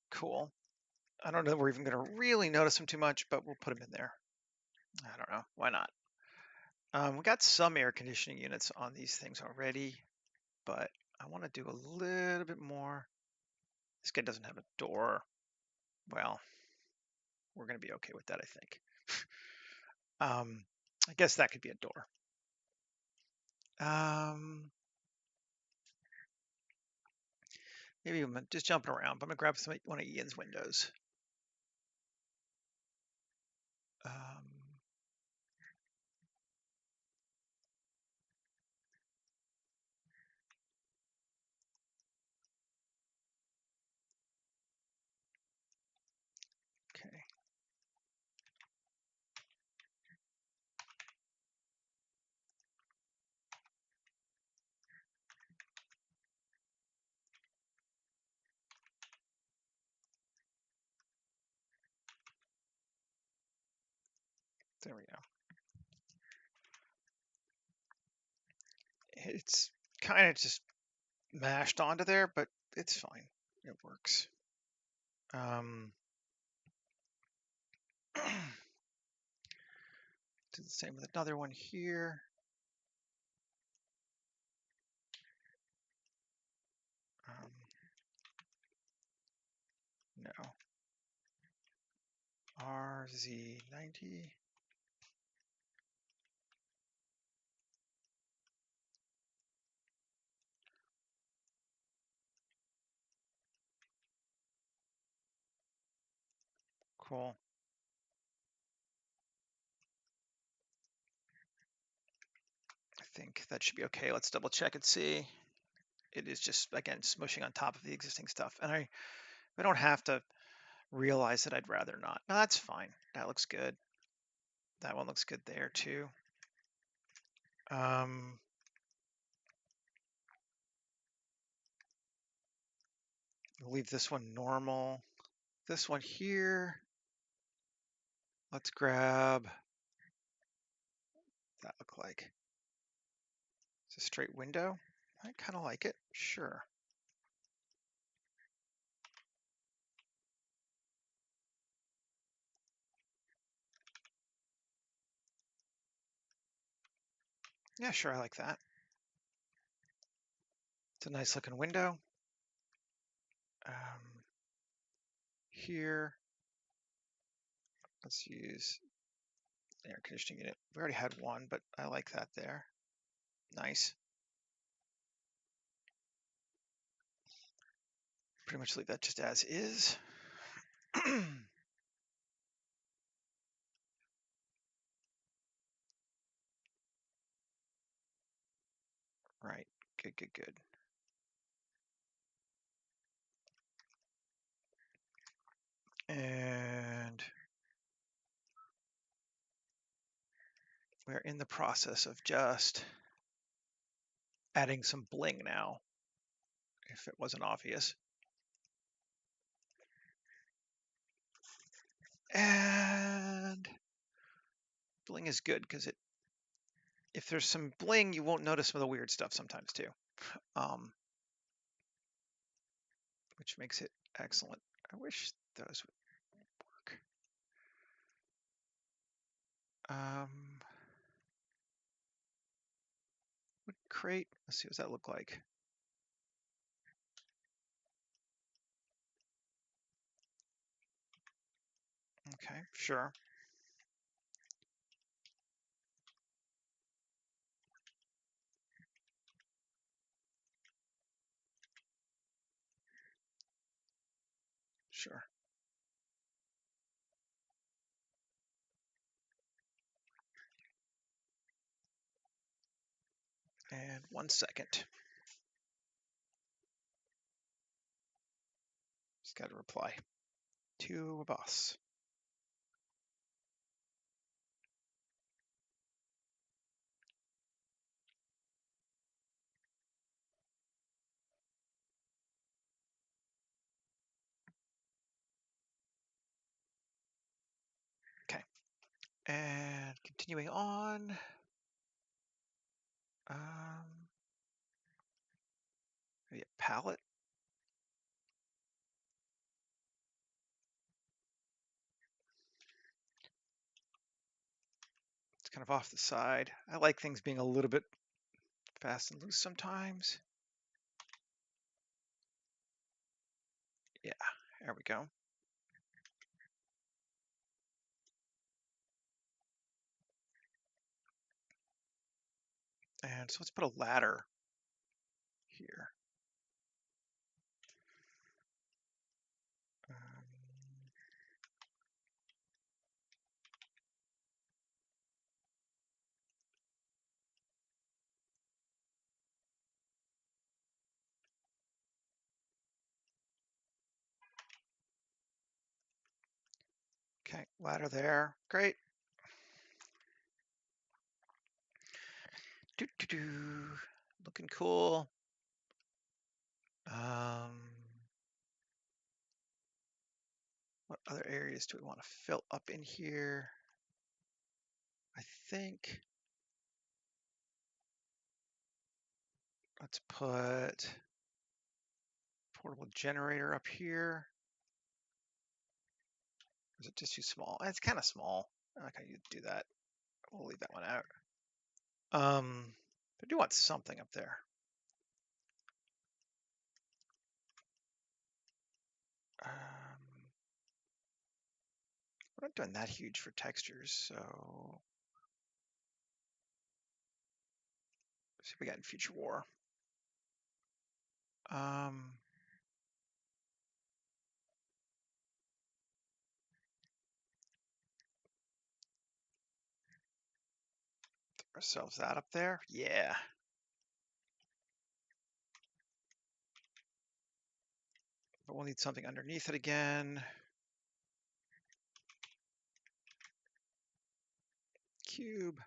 Cool. I don't know if we're even going to really notice them too much, but we'll put them in there. I don't know. Why not? We got some air conditioning units on these things already, but I want to do a little bit more. This guy doesn't have a door. Well, we're going to be okay with that, I think. I guess that could be a door. Maybe I'm just jumping around, but I'm going to grab one of Ian's windows. Okay. There we go. It's kind of just mashed onto there, but it's fine. It works. Do the same with another one here. No. RZ90. Cool. I think that should be okay. Let's double check and see. it is just, again, smushing on top of the existing stuff. And I don't have to realize that I'd rather not. No, that's fine. That looks good. That one looks good there too. Leave this one normal. This one here, let's grab, that look like? It's a straight window. I kind of like it, sure. Yeah, sure, I like that. It's a nice looking window. Here, let's use air conditioning unit. We already had one, but I like that there. Nice. Pretty much leave that just as is. Right, good, good, good. And we're in the process of just adding some bling now, if it wasn't obvious. And bling is good because if there's some bling, you won't notice some of the weird stuff sometimes too, which makes it excellent. I wish those would work. Wood crate, let's see, what does that look like? Okay, sure. Sure. And 1 second. Just got to reply to a boss. Okay. And continuing on. Maybe a palette. It's kind of off the side. I like things being a little bit fast and loose sometimes. Yeah, there we go. And so let's put a ladder here. Okay, ladder there. Great. Looking cool. What other areas do we want to fill up in here? I think let's put portable generator up here. Is it just too small? It's kind of small. I'm not gonna do that. We'll leave that one out. I do want something up there. We're not doing that huge for textures, so let's see what we got in Future War. Throw ourselves that up there. Yeah. but we'll need something underneath it again. Cube,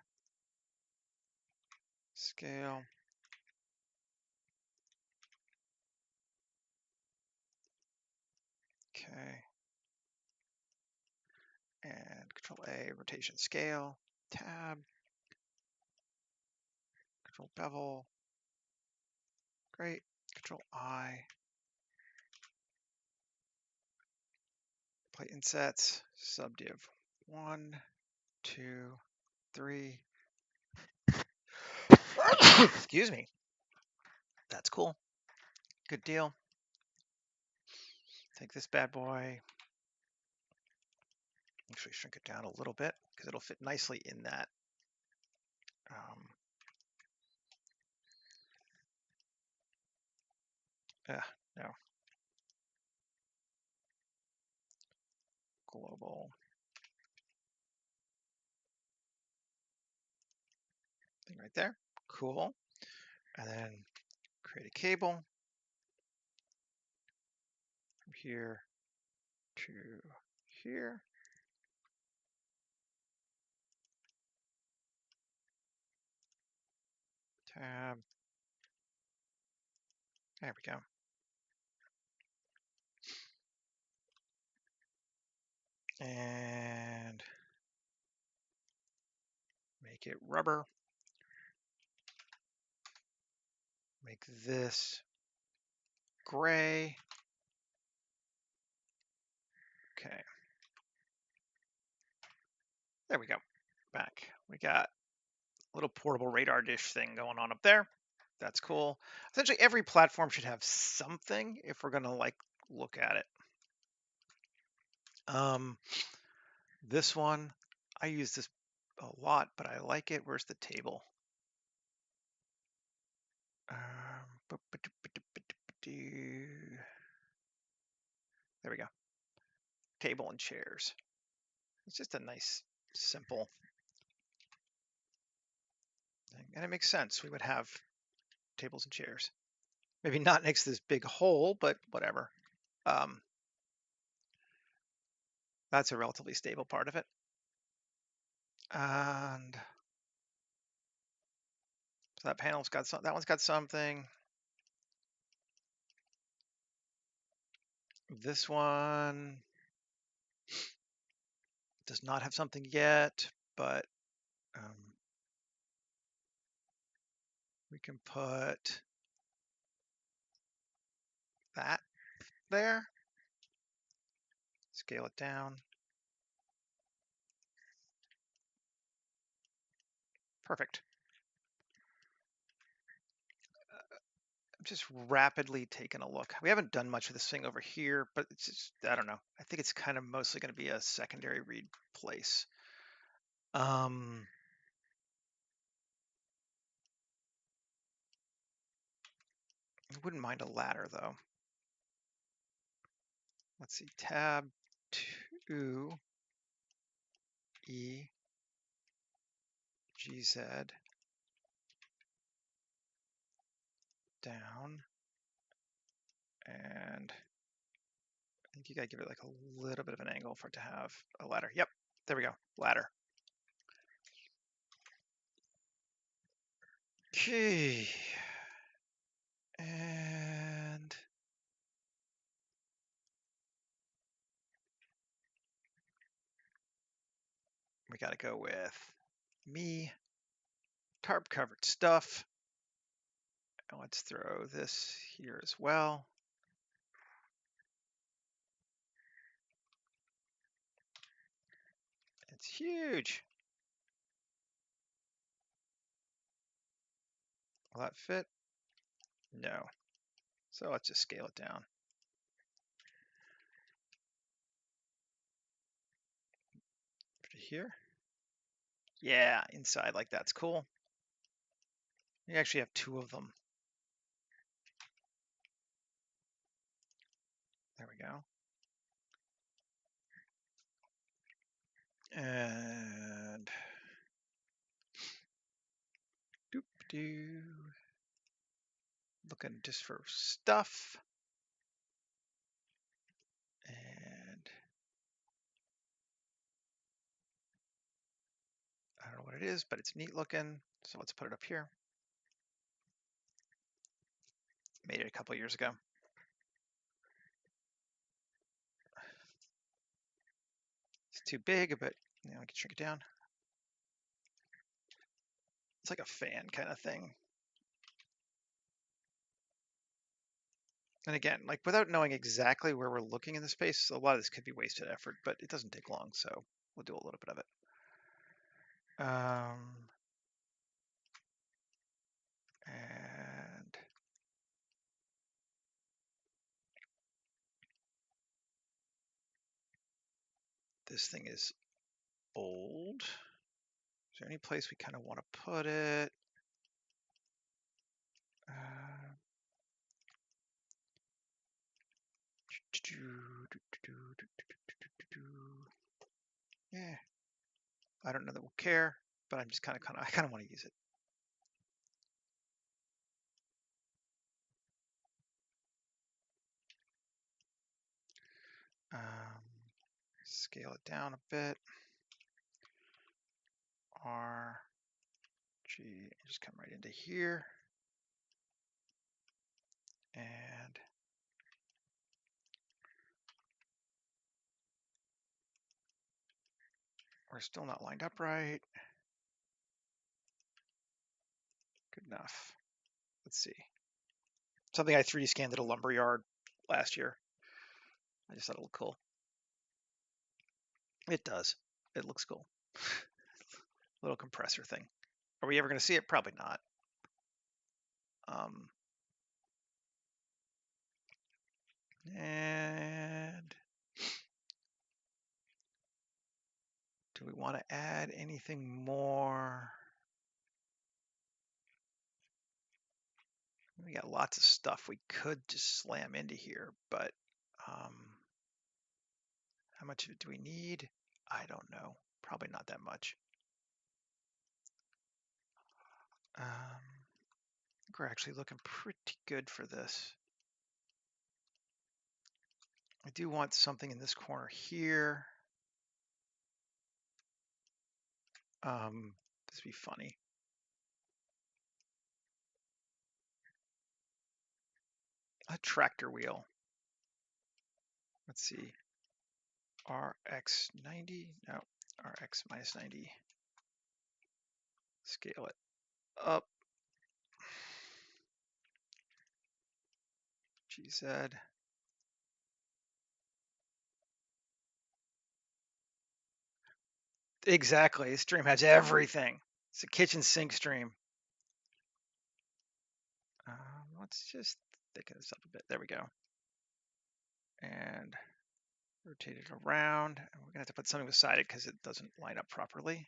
scale. Okay. And Control A, rotation scale, tab, Control bevel. Great. Control I. Plate insets, subdiv 1, 2, 3. Excuse me. That's cool. Good deal. Take this bad boy. Actually shrink it down a little bit because it'll fit nicely in that. No. Global. Thing right there. Cool. And then create a cable from here to here. Tab. There we go. And make it rubber. Make this gray. Okay. There we go. Back. We got a little portable radar dish thing going on up there. That's cool. Essentially, every platform should have something if we're going to like look at it. This one, I use this a lot, but I like it. Where's the table? There we go. Table and chairs. It's just a nice, simple thing. And it makes sense. We would have tables and chairs. Maybe not next to this big hole, but whatever. That's a relatively stable part of it. And so that panel's got some, that one's got something. This one does not have something yet, but we can put that there. Scale it down. Perfect. I'm just rapidly taking a look. We haven't done much of this thing over here, but it's just, I don't know. I think it's kind of mostly going to be a secondary read place. I wouldn't mind a ladder though. Let's see, tab 2 E GZ down, and I think you gotta give it like a little bit of an angle for it to have a ladder. Yep, there we go, ladder. Okay, and we gotta go with me, tarp covered stuff. And let's throw this here as well. It's huge. Will that fit? No. So let's just scale it down. Put it here. Yeah, inside like that's cool. You actually have 2 of them. There we go. And doop-doo. Looking just for stuff. what it is, but it's neat looking. So let's put it up here. Made it a couple years ago. It's too big, but I can shrink it down. It's like a fan kind of thing. And again, like without knowing exactly where we're looking in the space, a lot of this could be wasted effort, but it doesn't take long, so we'll do a little bit of it. And this thing is old. Is there any place we kind of want to put it? Yeah, I don't know that we'll care, but I'm just I kind of want to use it. Scale it down a bit. R, G, just come right into here. And we're still not lined up right. Good enough. Let's see. Something I 3D scanned at a lumber yard last year. I just thought it looked cool. It does. It looks cool. Little compressor thing. Are we ever going to see it? Probably not. And do we want to add anything more? We got lots of stuff we could just slam into here, but how much of it do we need? I don't know. Probably not that much. I think we're actually looking pretty good for this. I do want something in this corner here. This would be funny. A tractor wheel. Let's see. RX 90. No, RX minus 90. Scale it up. GZ. Exactly. This stream has everything. It's a kitchen sink stream. Let's just thicken this up a bit. There we go. And rotate it around. And we're going to have to put something beside it because it doesn't line up properly.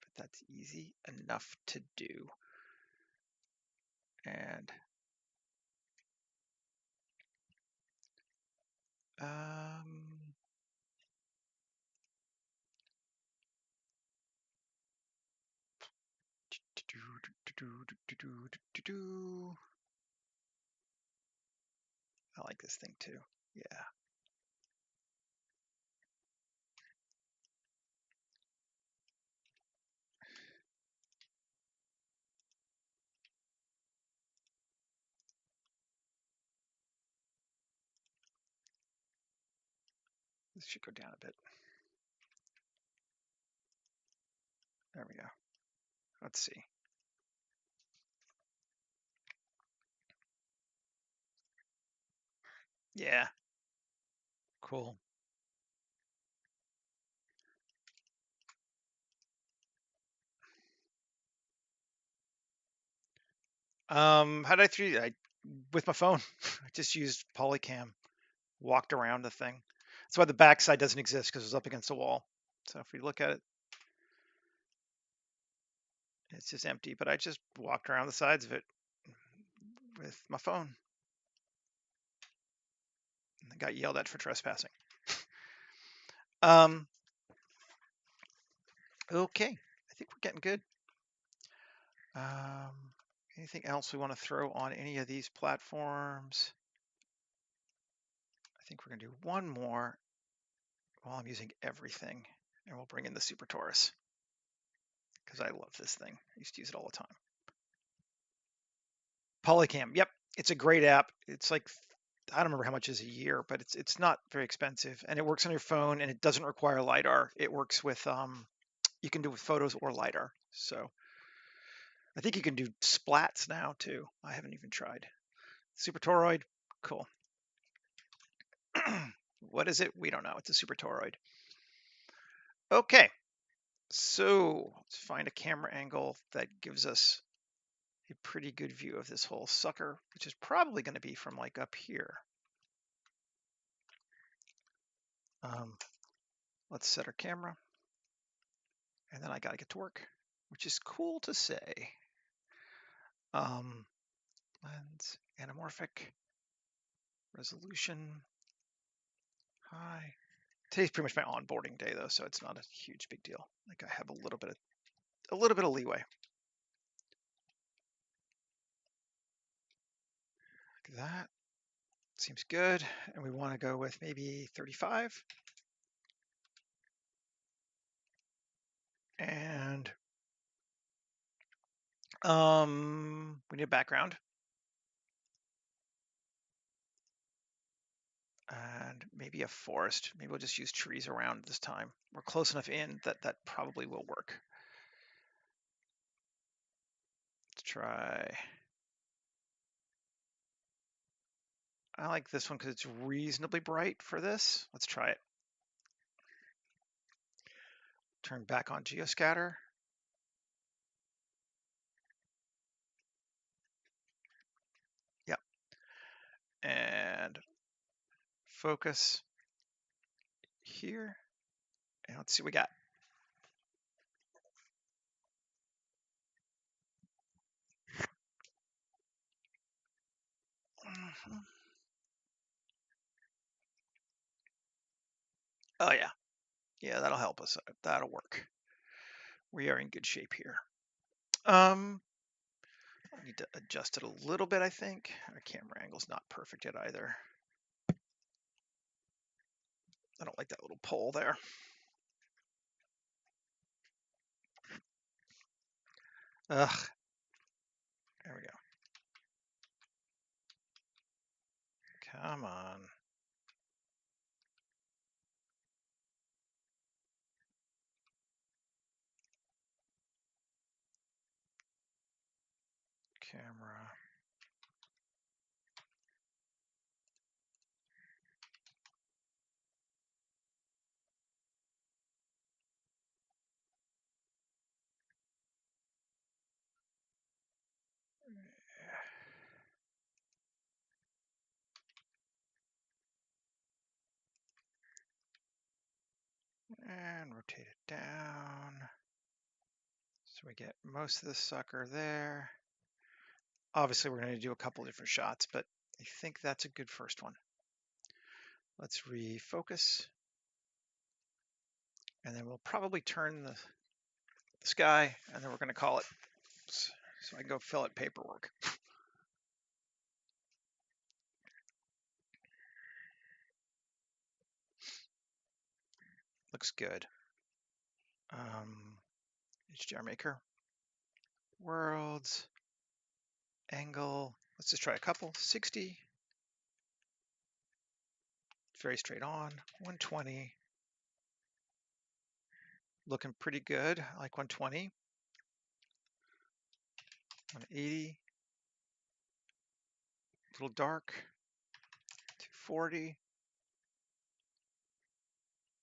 But that's easy enough to do. And I like this thing too. Yeah. This should go down a bit. There we go. Let's see. Yeah. Cool. How did I 3D? With my phone. I just used Polycam. Walked around the thing. That's why the backside doesn't exist because it's up against the wall. So if we look at it, it's just empty. But I just walked around the sides of it with my phone. And I got yelled at for trespassing. Okay, I think we're getting good. Anything else we want to throw on any of these platforms? I think we're going to do one more while I'm using everything, and we'll bring in the Super Taurus. because I love this thing. I used to use it all the time. Polycam, yep, it's a great app. It's like, I don't remember how much is a year, but it's not very expensive, and it works on your phone, and it doesn't require LiDAR. It works with you can do with photos or LiDAR. So I think you can do splats now too. I haven't even tried. Super toroid, cool. What is it? We don't know. It's a super toroid. Okay, so let's find a camera angle that gives us a pretty good view of this whole sucker, which is probably going to be from like up here. Let's set our camera, and then I got to get to work, which is cool to say. Lens, anamorphic, resolution, high. Today's pretty much my onboarding day though, so it's not a huge big deal. Like I have a little bit of leeway. Like that seems good, and we want to go with maybe 35. And we need a background. And maybe a forest. Maybe we'll just use trees around this time. We're close enough in that that probably will work. Let's try. I like this one because it's reasonably bright for this. Let's try it. Turn back on geoscatter. Yep. And focus here. And let's see what we got. Oh yeah. Yeah, that'll help us. That'll work. We are in good shape here. I need to adjust it a little bit, I think. Our camera angle's not perfect yet either. I don't like that little pole there. Ugh. There we go. Come on. Camera. And rotate it down. So we get most of the sucker there. Obviously, we're going to do a couple different shots, but I think that's a good first one. Let's refocus. And then we'll probably turn the sky, and then we're going to call it. So I can go fill out paperwork. Looks good. HDR maker. Worlds. Angle. Let's just try a couple. 60. Very straight on. 120. Looking pretty good. I like 120. 180. A little dark. 240.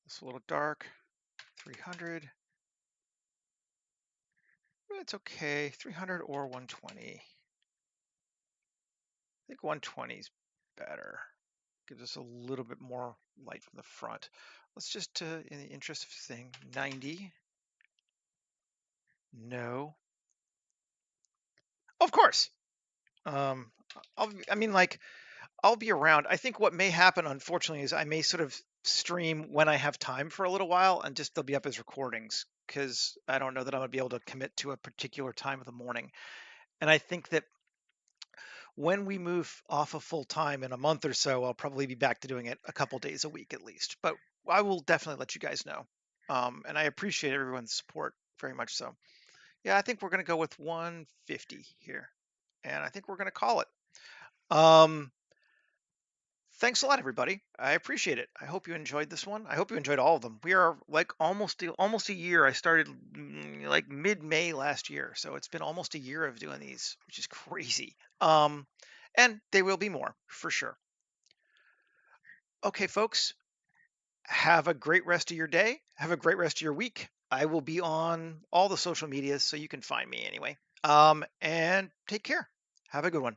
It's a little dark. 300. It's okay. 300 or 120. I think 120 is better. Gives us a little bit more light from the front. Let's just, in the interest of thing, 90. No. Of course. I mean, like, I'll be around. I think what may happen, unfortunately, is I may sort of stream when I have time for a little while, and just they'll be up as recordings because I don't know that I'm gonna be able to commit to a particular time of the morning. And I think that when we move off of full time in a month or so, I'll probably be back to doing it a couple days a week at least. But I will definitely let you guys know. And I appreciate everyone's support very much so. Yeah, I think we're going to go with 150 here. And I think we're going to call it. Um, Thanks a lot, everybody. I appreciate it. I hope you enjoyed this one. I hope you enjoyed all of them. We are like almost a year. I started like mid-May last year, so it's been almost a year of doing these, which is crazy. And there will be more for sure. Okay, folks, have a great rest of your day. Have a great rest of your week. I will be on all the social medias, so you can find me anyway. And take care. Have a good one.